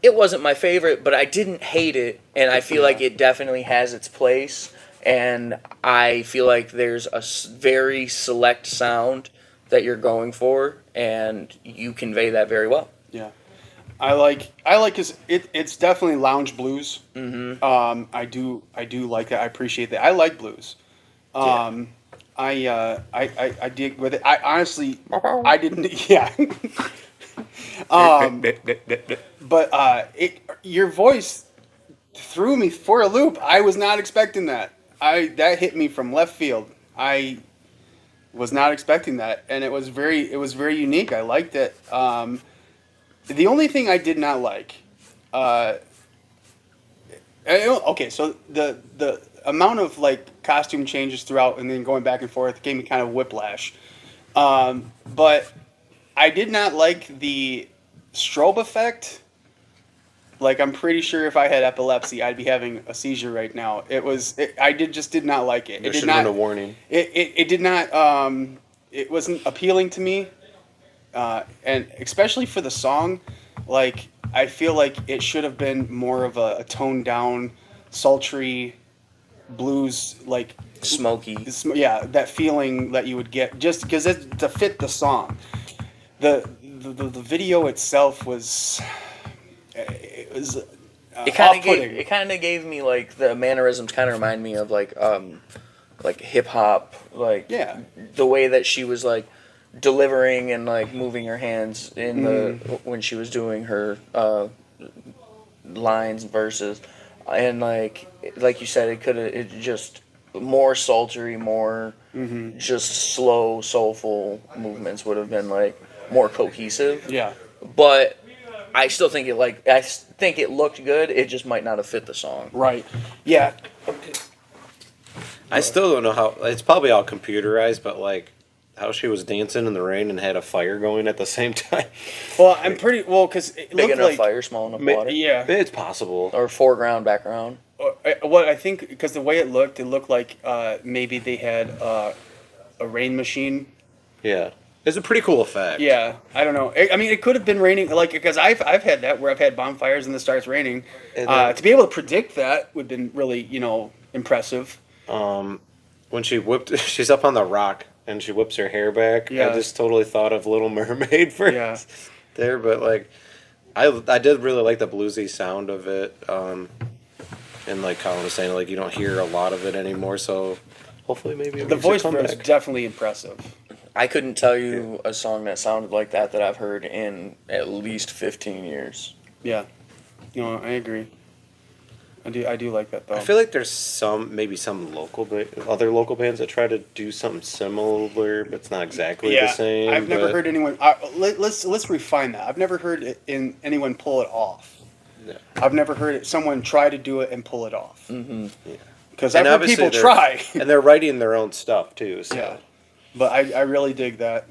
It wasn't my favorite, but I didn't hate it, and I feel like it definitely has its place. And I feel like there's a very select sound that you're going for, and you convey that very well. Yeah. I like cause it's definitely lounge blues. Mm-hmm. I do like that. I appreciate that. I like blues. I dig with it. I honestly I didn't yeah. But your voice threw me for a loop. I was not expecting that. That hit me from left field. I was not expecting that, and it was very unique. I liked it. The only thing I did not like, okay, so the amount of like costume changes throughout and then going back and forth gave me kind of whiplash. But I did not like the strobe effect. Like, I'm pretty sure if I had epilepsy, I'd be having a seizure right now. I did not like it. There It did should have not. been a warning. It did not. It wasn't appealing to me, and especially for the song. Like, I feel like it should have been more of a toned down, sultry blues, like Smoky. yeah, that feeling that you would get just because it to fit the song. The video itself was. It was It kind off-putting. of gave me like the mannerisms kind of remind me of like hip hop, like Yeah. the way that she was like delivering and like moving her hands in the when she was doing her lines and verses, and like you said, it just more sultry, more just slow, soulful movements would have been like more cohesive. Yeah. But I still think it looked good. It just might not have fit the song. Right. Yeah. I still don't know how. It's probably all computerized, but like how she was dancing in the rain and had a fire going at the same time. Well, I'm pretty because it Big looked enough like fire, small enough water. yeah. It's possible. Or foreground, background. What I think because the way it looked like maybe they had a rain machine. Yeah, it's a pretty cool effect. Yeah, I don't know. I mean, it could have been raining, like because I've had that where I've had bonfires and it starts raining. And then- To be able to predict that would have been really impressive. When she's up on the rock and she whips her hair back. Yeah. I just totally thought of Little Mermaid for there, but like, I did really like the bluesy sound of it. And like Collin was saying, like you don't hear a lot of it anymore, so hopefully maybe it The makes a voice was comeback. definitely impressive. I couldn't tell you a song that sounded like that I've heard in at least 15 years. Yeah, no, I agree. I do like that though. I feel like there's maybe some other local bands that try to do something similar, but it's not exactly the same. I've never heard anyone. Let's refine that. I've never heard anyone pull it off. Yeah. I've never heard someone try to do it and pull it off. Mm-hmm. Because And I've heard obviously people try. and they're writing their own stuff too. So. Yeah, but I really dig that.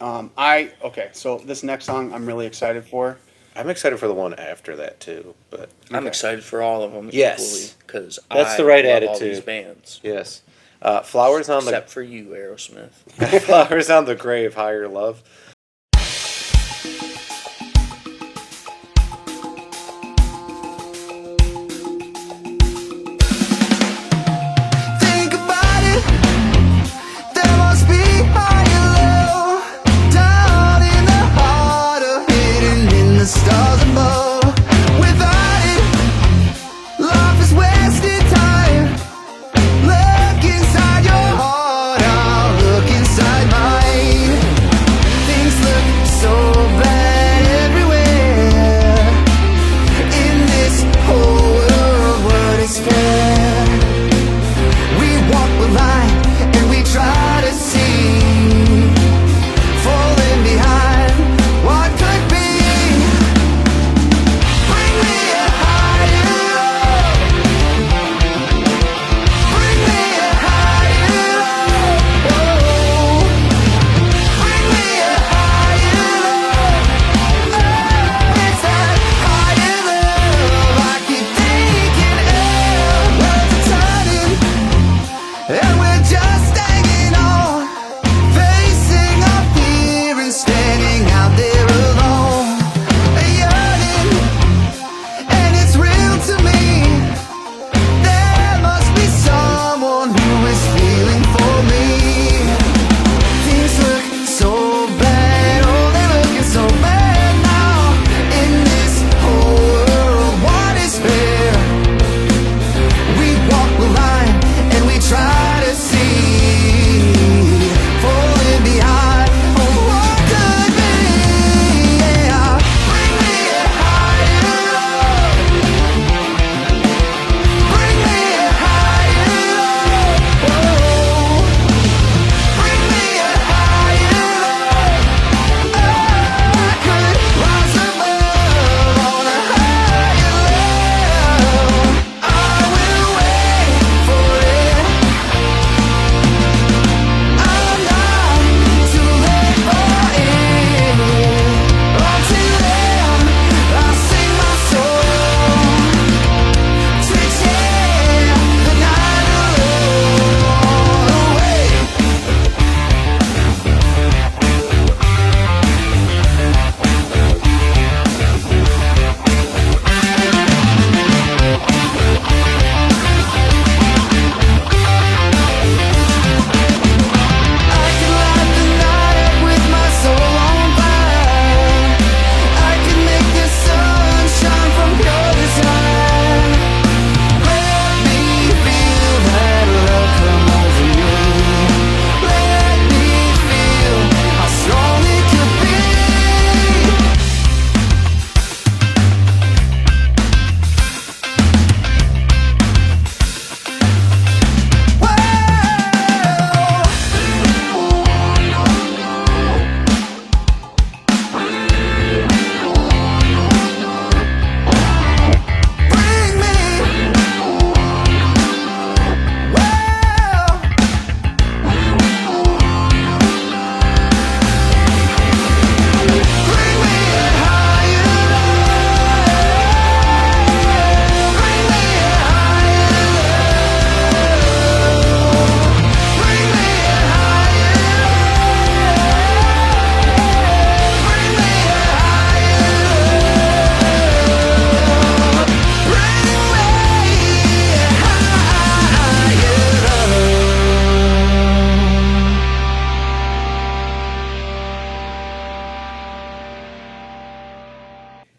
Okay, so this next song I'm really excited for. I'm excited for the one after that too. But I'm excited for all of them Yes. equally because That's the right love all attitude. these bands. yes, flowers on Except for you, Aerosmith. the flowers on the grave, higher love. Think about it. There must be higher love down in the heart of hidden in the stars above. Without it, life is wasted time. Look inside your heart, I'll look inside mine. Think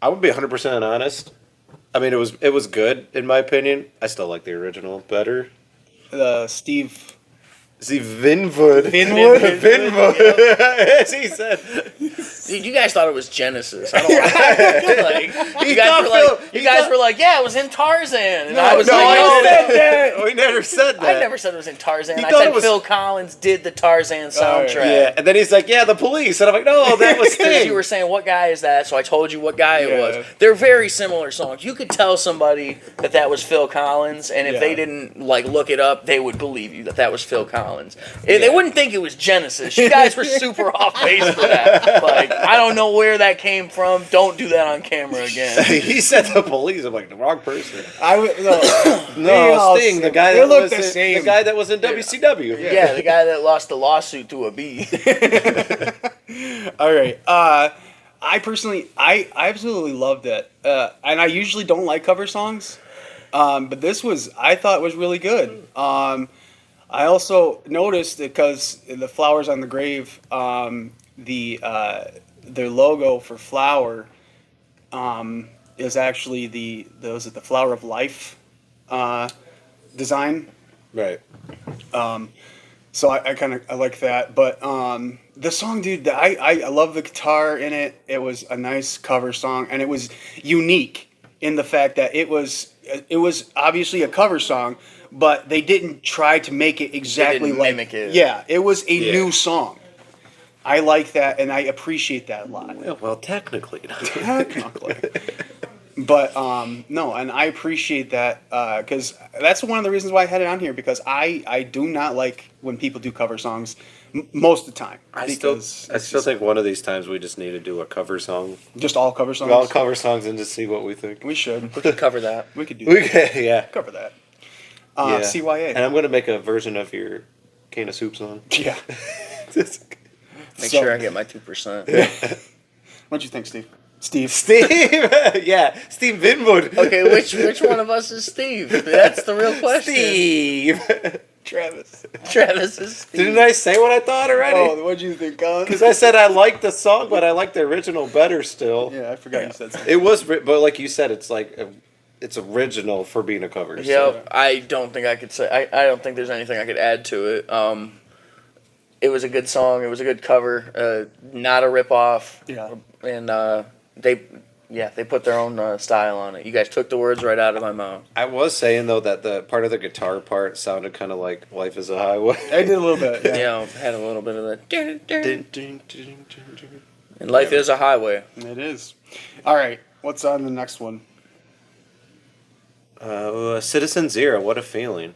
I would be 100% honest. I mean, it was good in my opinion. I still like the original better. Steve. See, Vinwood. Vinwood? As he said. Dude, you guys thought it was Genesis. I don't like, you guys were like, yeah, it was in Tarzan. And I was like, no. We never said that. I never said it was in Tarzan. He I thought said it was- Phil Collins did the Tarzan soundtrack. Yeah, and then he's like, yeah, the police. And I'm like, no, that was Because Sting. you were saying, what guy is that? So I told you what guy it Yeah. was. They're very similar songs. You could tell somebody that was Phil Collins, and if they didn't like look it up, they would believe you that was Phil Collins. They wouldn't think it was Genesis. You guys were super off base for that. Like, I don't know where that came from. Don't do that on camera again. He said the police. I'm like, the wrong person. No, Sting, the guy they that look was the same. the guy that was in WCW. Yeah, the guy that lost the lawsuit to a bee. All right. I personally, I absolutely loved it, and I usually don't like cover songs, but this I thought was really good. I also noticed because the Flowers on the Grave, their logo for flower, is actually the Flower of Life, design. Right. So I like that, but the song, dude, I love the guitar in it. It was a nice cover song, and it was unique in the fact that it was obviously a cover song, but they didn't try to make it exactly like mimic it. Yeah, it was a new song. I like that, and I appreciate that a lot. Yeah, well, technically. Technically. But no, and I appreciate that because that's one of the reasons why I had it on here, because I do not like when people do cover songs most of the time. I still think one of these times we just need to do a cover song. Just all cover songs. All cover songs and just see what we think. We should. We could cover that. We could do that. Yeah. Cover that. Yeah. CYA. And I'm going to make a version of your Cane of Soup song. Yeah. Make sure I get my 2%. What'd you think, Steve? Steve. Yeah. Steve Vinwood. Okay, which one of us is Steve? That's the real question. Steve. Travis. Travis is Steve. Didn't I say what I thought already? Oh, what'd you think, Collin? Because I said I liked the song, but I like the original better still. Yeah, I forgot you said something. It was, but like you said, it's like it's original for being a cover. Yep, So. I don't think I could say. I don't think there's anything I could add to it. It was a good song. It was a good cover. Not a rip-off. Yeah. And they put their own style on it. You guys took the words right out of my mouth. I was saying though that the part of the guitar part sounded kind of like "Life Is a Highway." I did a little bit. Yeah. Yeah, had a little bit of that. And life is a highway. It is. All right. What's on the next one? Citizen Zero. What a feeling.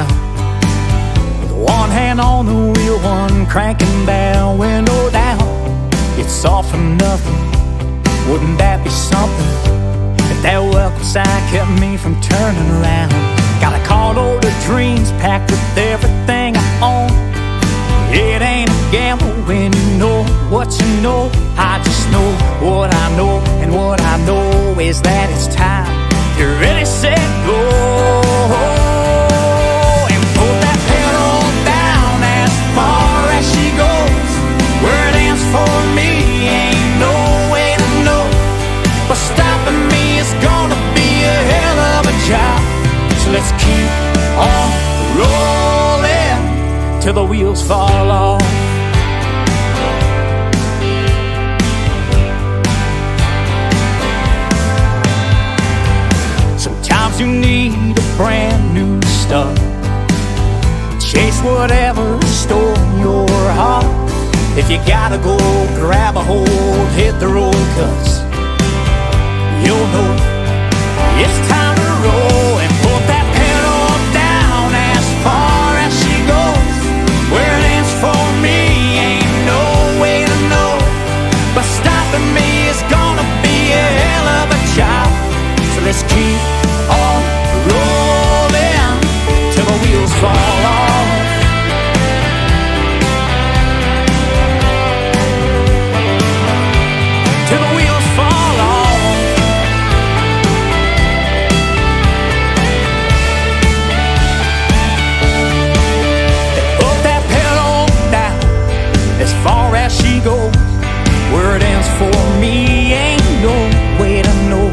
down. With one hand on the wheel, one cranking down, window down. It's all for nothing, wouldn't that be something? If that welcome sign kept me from turning around. Got a carload of dreams packed with everything I own. It ain't a gamble when you know what you know. I just know what I know, and what I know is that it's time to really set go. And put that pedal down as far as she goes. Where it ends for me ain't no way to know. But stopping me is gonna be a hell of a job. So let's keep on rolling till the wheels fall off. Sometimes you need a brand new start. Chase whatever's stolen your heart. If you gotta go, grab a hold, hit the road, 'cause you'll know it's time to roll. And put that pedal down as far as she goes. Where it ends for me ain't no way to know. But stopping me is gonna be a hell of a job. So let's keep on rolling till the wheels fall off. Till the wheels fall off. Put that pedal down as far as she goes. Where it ends for me ain't no way to know.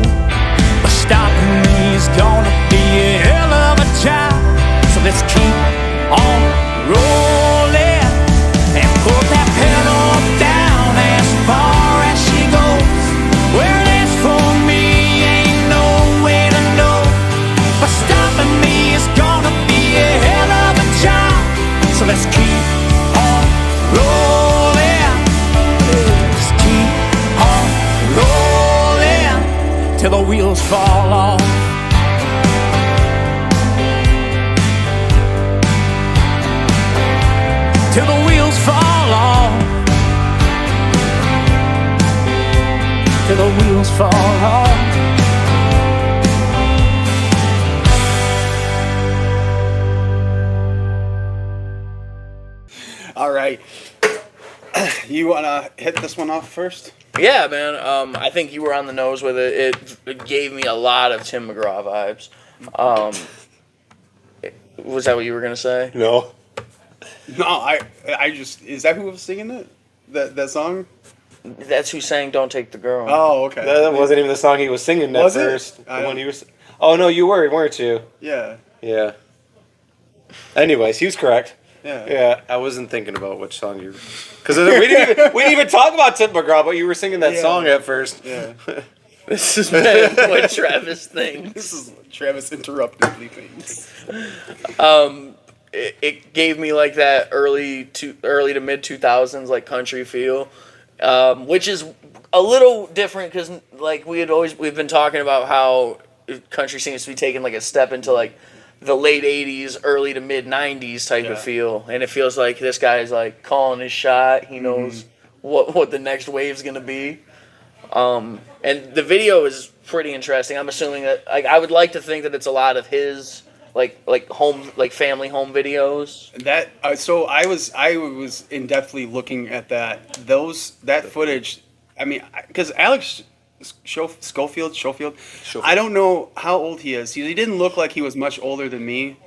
But stopping me is gonna be a hell of a job. So let's keep on rolling and put that pedal down as far as she goes. Where it ends for me ain't no way to know. But stopping me is gonna be a hell of a job. So let's keep on rolling. Let's keep on rolling till the wheels fall off. Till the wheels fall off. Till the wheels fall off. All right. You want to hit this one off first? Yeah, man. I think you were on the nose with it. It gave me a lot of Tim McGraw vibes. Was that what you were gonna say? No. No, I just, is that who was singing it? That song? That's who sang "Don't Take the Girl." Oh, okay. That wasn't even the song he was singing at Was it? first. The one he was. Oh no, you were, weren't you? Yeah. Yeah. Anyways, he was correct. Yeah. Yeah, I wasn't thinking about which song you. Because we didn't even talk about Tim McGraw, but you were singing that Yeah. song at first. Yeah. This has been what Travis thinks. This is Travis interrupted me things. It gave me like that early to mid 2000s like country feel, which is a little different because like we've been talking about how country seems to be taking like a step into like the late 80s, early to mid 90s type of feel, and it feels like this guy is like calling his shot. He knows what the next wave's gonna be. And the video is pretty interesting. I'm assuming that I would like to think that it's a lot of his like home, like family home videos. That so I was in depthly looking at that footage. I mean, because Alex Schofield. I don't know how old he is. He didn't look like he was much older than me,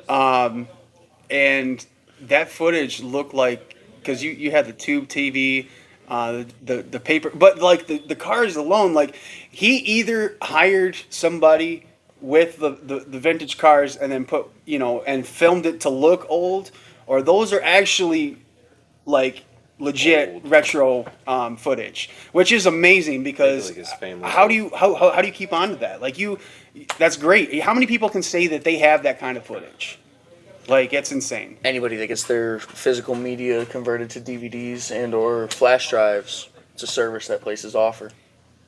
and that footage looked like, because you had the tube TV, the paper, but like the cars alone, like he either hired somebody with the vintage cars and then put and filmed it to look old, or those are actually like legit retro footage, which is amazing because Like his family. how do you keep on to that? Like that's great. How many people can say that they have that kind of footage? Like, it's insane. Anybody that gets their physical media converted to DVDs and or flash drives, it's a service that places offer.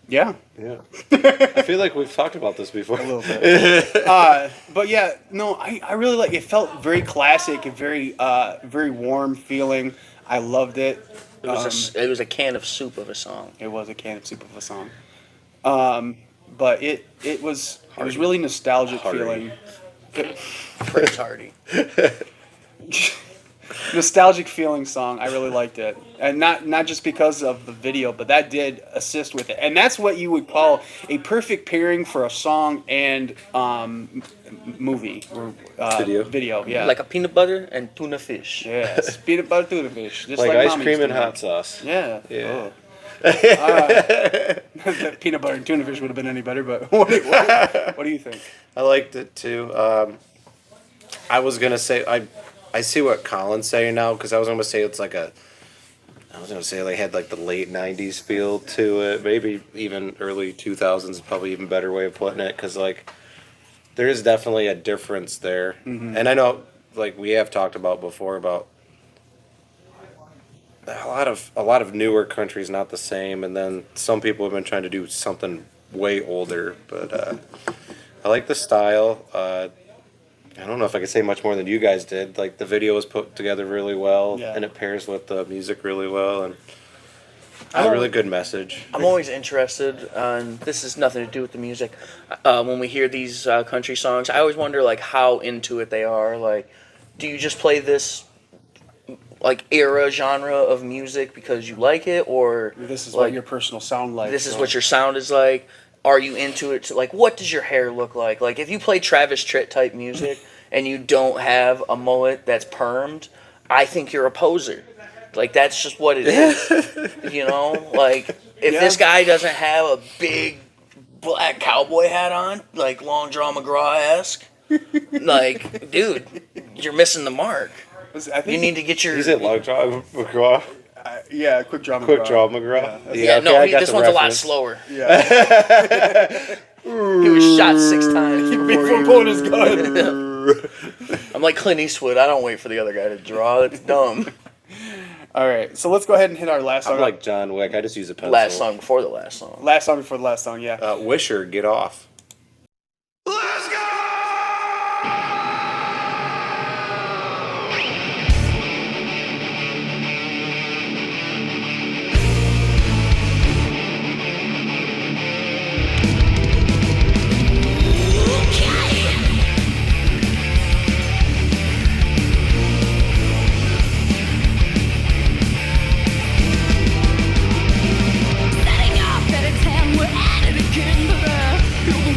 Yeah. Yeah. I feel like we've talked about this before. A little bit. But yeah, no, I really like it. Felt very classic and very warm feeling. I loved it. It was a can of soup of a song. It was a can of soup of a song. But it was really nostalgic feeling. Prince Hardy. Nostalgic feeling song. I really liked it, and not just because of the video, but that did assist with it. And that's what you would call a perfect pairing for a song and movie or Video, yeah. Like a peanut butter and tuna fish. Yes, peanut butter tuna fish, just like like ice Mama cream used and to hot make. sauce. Yeah. Yeah. That peanut butter and tuna fish would have been any better, but what do you think? I liked it too. I was gonna say I see what Collin's saying now because I was gonna say it's like I was gonna say they had like the late '90s feel to it, maybe even early 2000s is probably even better way of putting it because like there is definitely a difference there, and I know like we have talked about before about a lot of newer countries not the same, and then some people have been trying to do something way older, but I like the style. I don't know if I could say much more than you guys did. Like the video was put together really well, Yeah. and it pairs with the music really well, and a really good message. I'm always interested, and this has nothing to do with the music. When we hear these country songs, I always wonder like how into it they are. Like, do you just play this like era genre of music because you like it, or This is like, what your personal sound like. this is so- what your sound is like? Are you into it? Like, what does your hair look like? Like, if you play Travis Tritt type music and you don't have a mullet that's permed, I think you're a poser. Like, that's just what it is. You know? Like, if this guy doesn't have a big black cowboy hat on, like Long John McGraw-esque, like, dude, you're missing the mark. I think You need to get your... Is it Long John McGraw? yeah, quick draw. Quick Draw McGraw? Yeah, no, okay, I got this the one's a lot reference. slower. Yeah. He was shot 6 times. Before pulling his gun. I'm like Clint Eastwood. I don't wait for the other guy to draw. It's dumb. All right, so let's go ahead and hit our last song. I'm like John Wick. I just use a pencil. Last song before the last song. Last song before the last song, yeah. Wisher, Get Off. Let's go! Setting off at a 10, we're at it again, baby. Feel the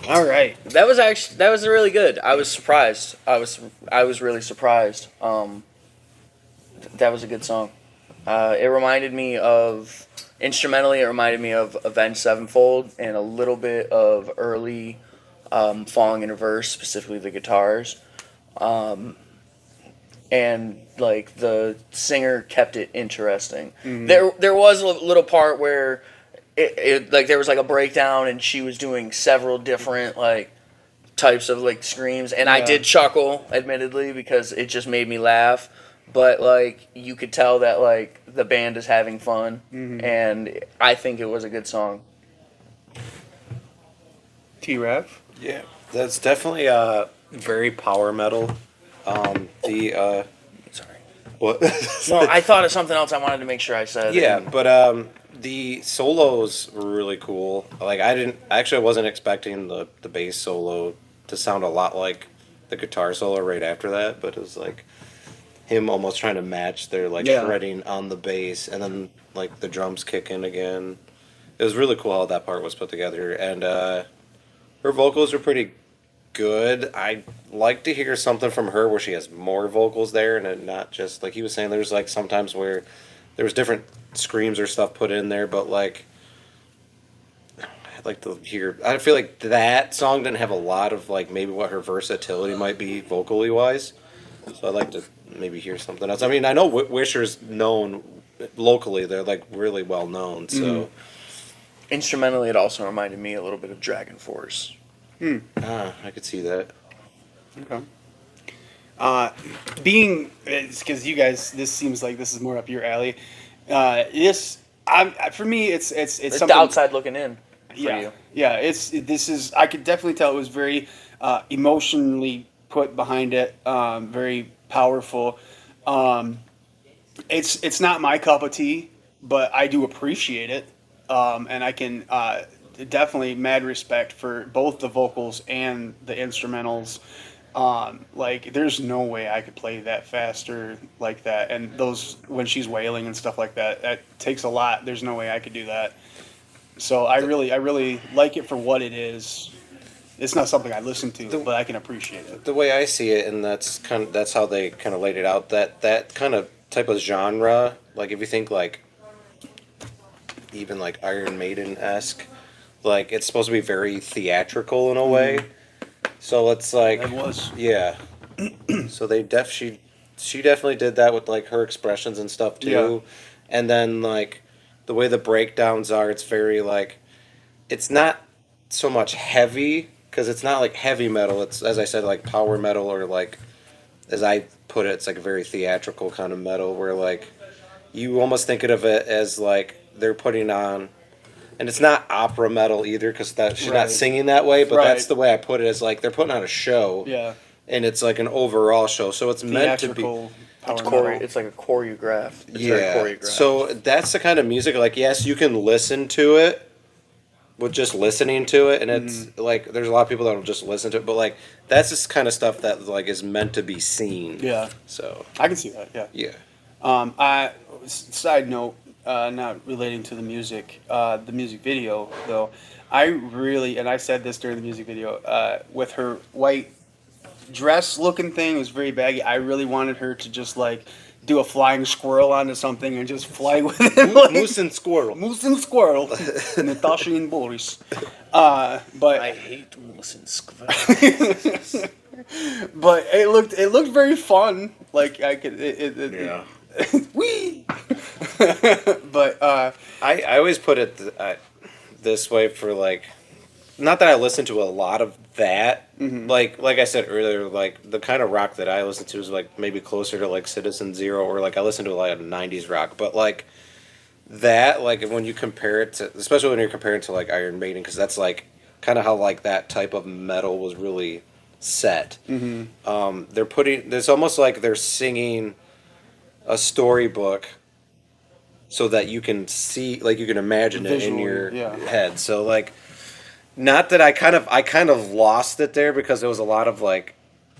All right. That was really good. I was surprised. I was really surprised. That was a good song. It reminded me of instrumentally. It reminded me of Avenged Sevenfold and a little bit of early Falling in Reverse, specifically the guitars. And like the singer kept it interesting. Mm-hmm. There was a little part where it like there was like a breakdown and she was doing several different like types of like screams, and I did chuckle admittedly because it just made me laugh. But like you could tell that like the band is having fun, and I think it was a good song. T-Rev? Yeah, that's definitely very power metal. Sorry. What? No, I thought of something else I wanted to make sure I said. Yeah, but the solos were really cool. Like I wasn't expecting the bass solo to sound a lot like the guitar solo right after that, but it was like him almost trying to match their like shredding on the bass, and then like the drums kick in again. It was really cool how that part was put together, and her vocals were pretty good. I'd like to hear something from her where she has more vocals there, and it not just like he was saying. There's like sometimes where there was different screams or stuff put in there, but like I'd like to hear. I feel like that song didn't have a lot of like maybe what her versatility might be vocally wise. So I'd like to maybe hear something else. I mean, I know Wisher's known locally; they're like really well known. So Instrumentally, it also reminded me a little bit of Dragon Force. I could see that. Okay. Because you guys, this seems like this is more up your alley. For me, it's It's something. the outside looking in for Yeah, you. yeah. This is. I could definitely tell it was very emotionally put behind it. Very powerful. It's not my cup of tea, but I do appreciate it, and I can definitely mad respect for both the vocals and the instrumentals. Like there's no way I could play that faster like that, and those when she's wailing and stuff like that, that takes a lot. There's no way I could do that. So I really like it for what it is. It's not something I listen to, but I can appreciate it. The way I see it, and that's how they kind of laid it out. That kind of type of genre, like if you think like even like Iron Maiden-esque, like it's supposed to be very theatrical in a way. So it's like It was. yeah. So she definitely did that with like her expressions and stuff too. Yeah. And then like the way the breakdowns are, it's very like it's not so much heavy because it's not like heavy metal. It's as I said like power metal, or like as I put it, it's like a very theatrical kind of metal where like you almost think of it as like they're putting on. And it's not opera metal either, because she's not singing that way. But that's the way I put it. Is like they're putting on a show, and it's like an overall show. So it's meant to be. It's like a choreograph. It's very choreographed. So that's the kind of music. Like yes, you can listen to it with just listening to it, and it's like there's a lot of people that will just listen to it. But like that's this kind of stuff that like is meant to be seen. Yeah. So I can see that. Yeah. Yeah. Side note. Not relating to the music video though. I really, and I said this during the music video, with her white dress looking thing, it was very baggy. I really wanted her to just like do a flying squirrel onto something and just fly with it. Like, Moose and squirrel. Natasha and Boris. But I hate Moose and squirrel. But it looked very fun. Like I could. Wee. But I always put it this way for like, not that I listen to a lot of that. Like I said earlier, like the kind of rock that I listen to is like maybe closer to like Citizen Zero, or like I listen to a lot of '90s rock. But like that, like when you compare it to, especially when you're comparing it to like Iron Maiden, because that's like kind of how like that type of metal was really set. They're putting. It's almost like they're singing a storybook so that you can see, like you can imagine it in your head. So like, not that I kind of lost it there, because there was a lot of like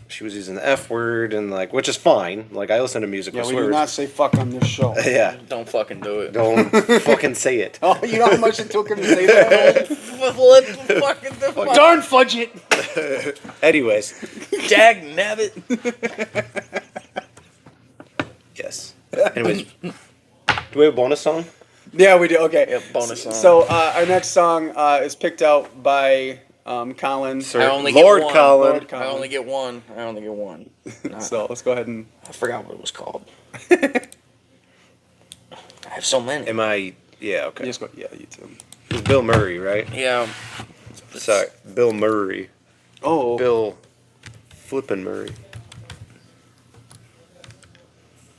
she was using the F word and like, which is fine. Like I listen to music Yeah, with we do swears. not say fuck on this show. Yeah, Don't fucking do it. don't fucking say it. Oh, you know how much it took him to say that? What the fucking the fuck? Darn fudge it! Anyways, Dag nabbit. yes. Anyways, do we have a bonus song? Yeah, we do. Okay. Yeah, bonus song. So our next song is picked out by Collin. Sir, I only Lord get one. Collin. Lord Collin. I only get one. I only get one. So let's go ahead and. I forgot what it was called. I have so many. Am I? Yeah. Okay. Just go. Yeah, you too. It's Bill Murray, right? Yeah. Sorry, Bill Murray. Oh. Bill flippin' Murray.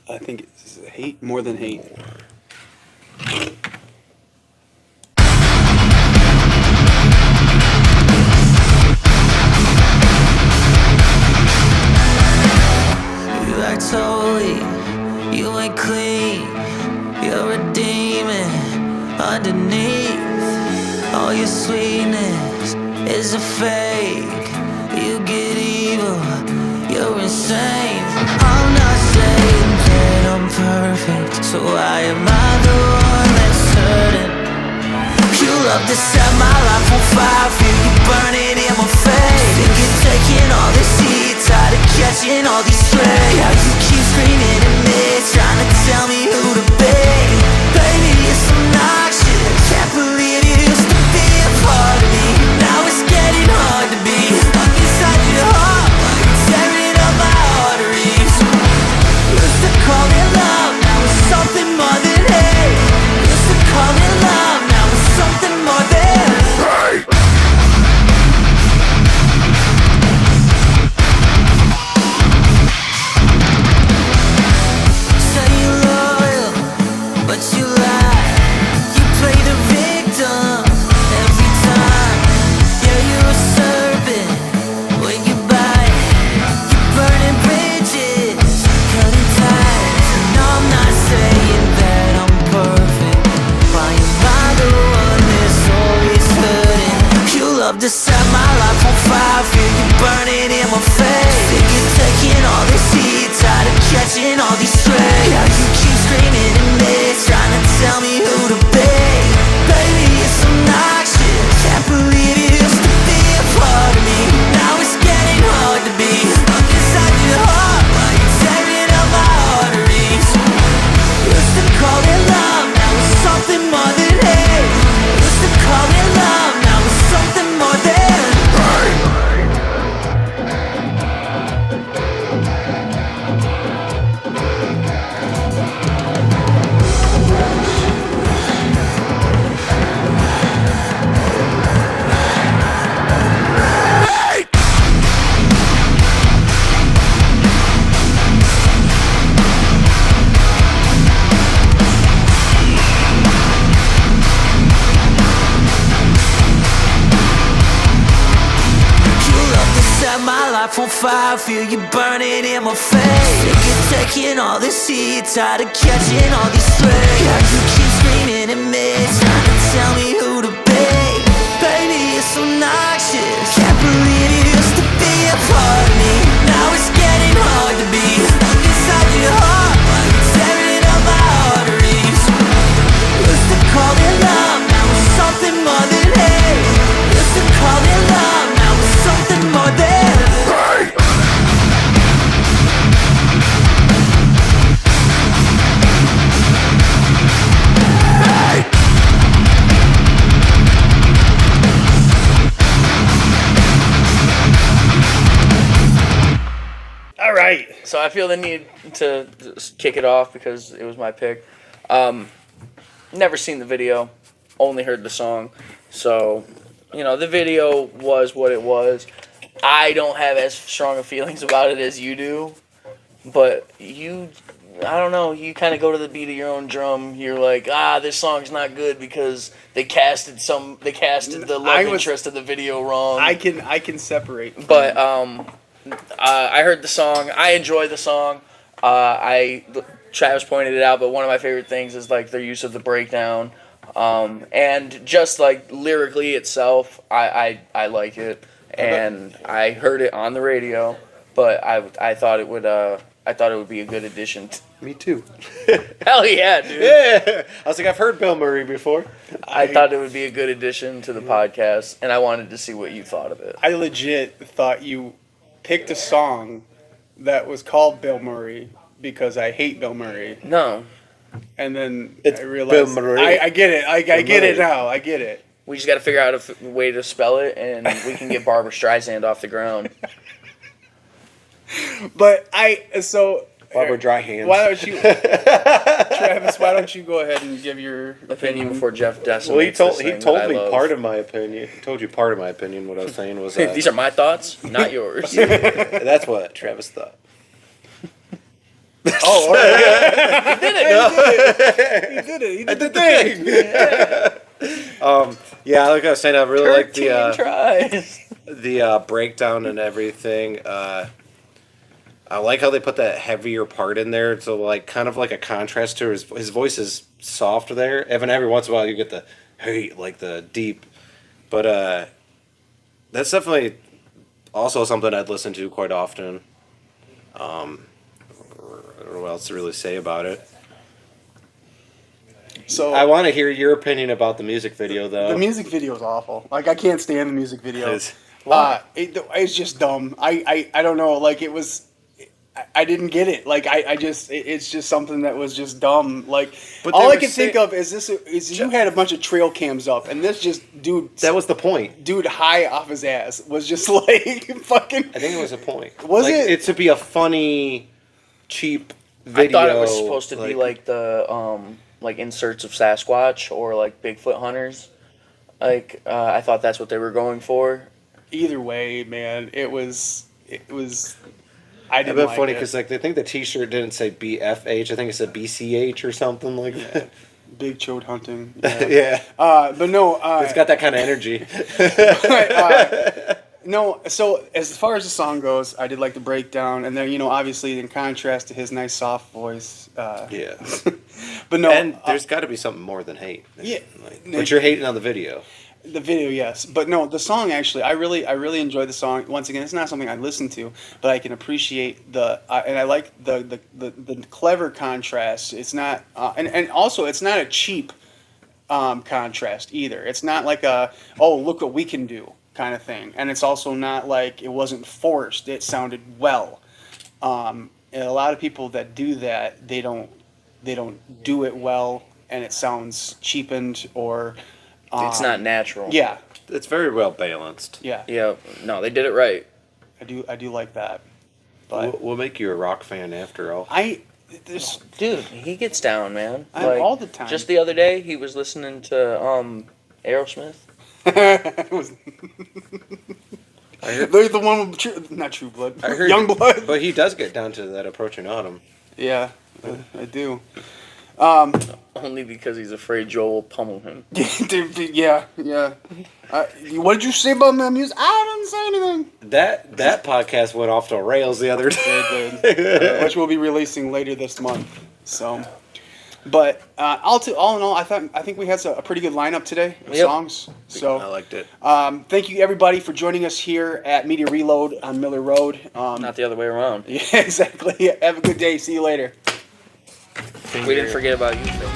I think it's hate more than hate. You act holy, you ain't clean. You're a demon underneath. All your sweetness is a fake. You get evil, you're insane. I'm not saying that I'm perfect, so why am I the one that's hurting? You love to set my life on fire, feel you burning in my face. Think you're taking all this heat, tired of catching all these strays. How you keep screaming at me, trying to tell me who to be. Baby, it's obnoxious, can't believe you used to be a part of me. Now it's getting hard to be stuck inside your heart, like it's tearing up my arteries. Used to call it love, now it's something more than hate. Used to call it love, now it's something more than hate. Say you're loyal, but you lie. You play the victim every time. Yeah, you're a serpent when you bite. You're burning bridges, cutting ties. And I'm not saying that I'm perfect. Why am I the one that's always hurting? You love to set my life on fire, feel you burning in my face. Think you're taking all this heat, tired of catching all these strays. How you keep screaming at me, trying to tell me who to be. Baby, it's obnoxious, can't believe you used to be a part of me. Now it's getting hard to be stuck inside your heart, while you're tearing up my arteries. Used to call it love, now it's something more than hate. Used to call it love, now it's something more than hate. You love to set my life on fire, feel you burning in my face. Think you're taking all this heat, tired of catching all these strays. How you keep screaming at me, trying to tell me who to be. Baby, it's obnoxious, can't believe you used to be a part of me. Now it's getting hard to be stuck inside your heart, while you're tearing up my arteries. Used to call it love, now it's something more than hate. Used to call it love, now it's something more than hate. All right. So I feel the need to just kick it off because it was my pick. Never seen the video, only heard the song. So, the video was what it was. I don't have as strong of feelings about it as you do. But I don't know, you kind of go to the beat of your own drum. You're like, this song's not good because they casted the love interest of the video wrong. I can separate. But I heard the song. I enjoy the song. Travis pointed it out, but one of my favorite things is like their use of the breakdown, and just like lyrically itself. I like it, and I heard it on the radio. but I thought it would be a good addition. Me too. Hell yeah, dude. Yeah. I was like, I've heard Bill Murray before. I thought it would be a good addition to the podcast, and I wanted to see what you thought of it. I legit thought you picked a song that was called Bill Murray because I hate Bill Murray. No, And then It's I realized Bill Murray. I get it. I get it now. I get it. we just got to figure out a way to spell it, and we can get Barbara Streisand off the ground. But Barbara Dry Hands. Why don't you, Travis? Why don't you go ahead and give your Opinion before Jeff decimates Well, he told this me thing part of my opinion. He told you part of my opinion. What I was saying was These are my thoughts, not yours. that's what Travis thought. Oh, all right. He did it. He did the thing. Yeah, like I was saying, I really like 13 tries. the breakdown and everything. I like how they put that heavier part in there, so like kind of like a contrast to his voice is soft there. Every once in a while you get the hey, like the deep, but that's definitely also something I'd listen to quite often. I don't know what else to really say about it. So I want to hear your opinion about the music video, though. the music video is awful. Like I can't stand the music video. It's just dumb. I don't know. Like it was. I didn't get it. Like it's just something that was just dumb. Like But all they I were can think of is you had a bunch of trail cams up, and this just dude. That was the point. Dude high off his ass was just like fucking. I think it was a point. Was like, it? It to be a funny, cheap video. I thought it was supposed to be like the like inserts of Sasquatch or like Bigfoot hunters. Like I thought that's what they were going for. Either way, man, it was. I It's didn't been like funny it. because like they think the T-shirt didn't say BFH. I think it said BCH or something like that. Big chode hunting. Yeah, But no. it's got that kind of energy. No, so as far as the song goes, I did like the breakdown, and then obviously in contrast to his nice soft voice. Yeah, But no, and there's got to be something more than hate. Yeah. But you're hating on the video. the video, yes, but no, the song actually, I really enjoyed the song. Once again, it's not something I listen to, but I can appreciate and I like the clever contrast. It's not, and also it's not a cheap contrast either. It's not like look what we can do kind of thing, and it's also not like it wasn't forced. It sounded well. And a lot of people that do that, they don't do it well, and it sounds cheapened or It's not natural. yeah, It's very well balanced. yeah. Yeah. No, they did it right. I do like that. But We'll make you a rock fan after all. there's Dude, he gets down, man. All the time. Just the other day, he was listening to Aerosmith. it was I heard, they're the one with not True Blood, I heard, Young Blood. but he does get down to that approaching autumn. Yeah, I do. Only because he's afraid Joel will pummel him. Yeah. What did you say about my music? I didn't say anything. That podcast went off the rails the other day. It did. Which we'll be releasing later this month. So, but all in all, I think we had a pretty good lineup today of songs. So I liked it. thank you everybody for joining us here at Media Reload on Miller Road. Not the other way around. Yeah, exactly. Have a good day. See you later. We didn't forget about you.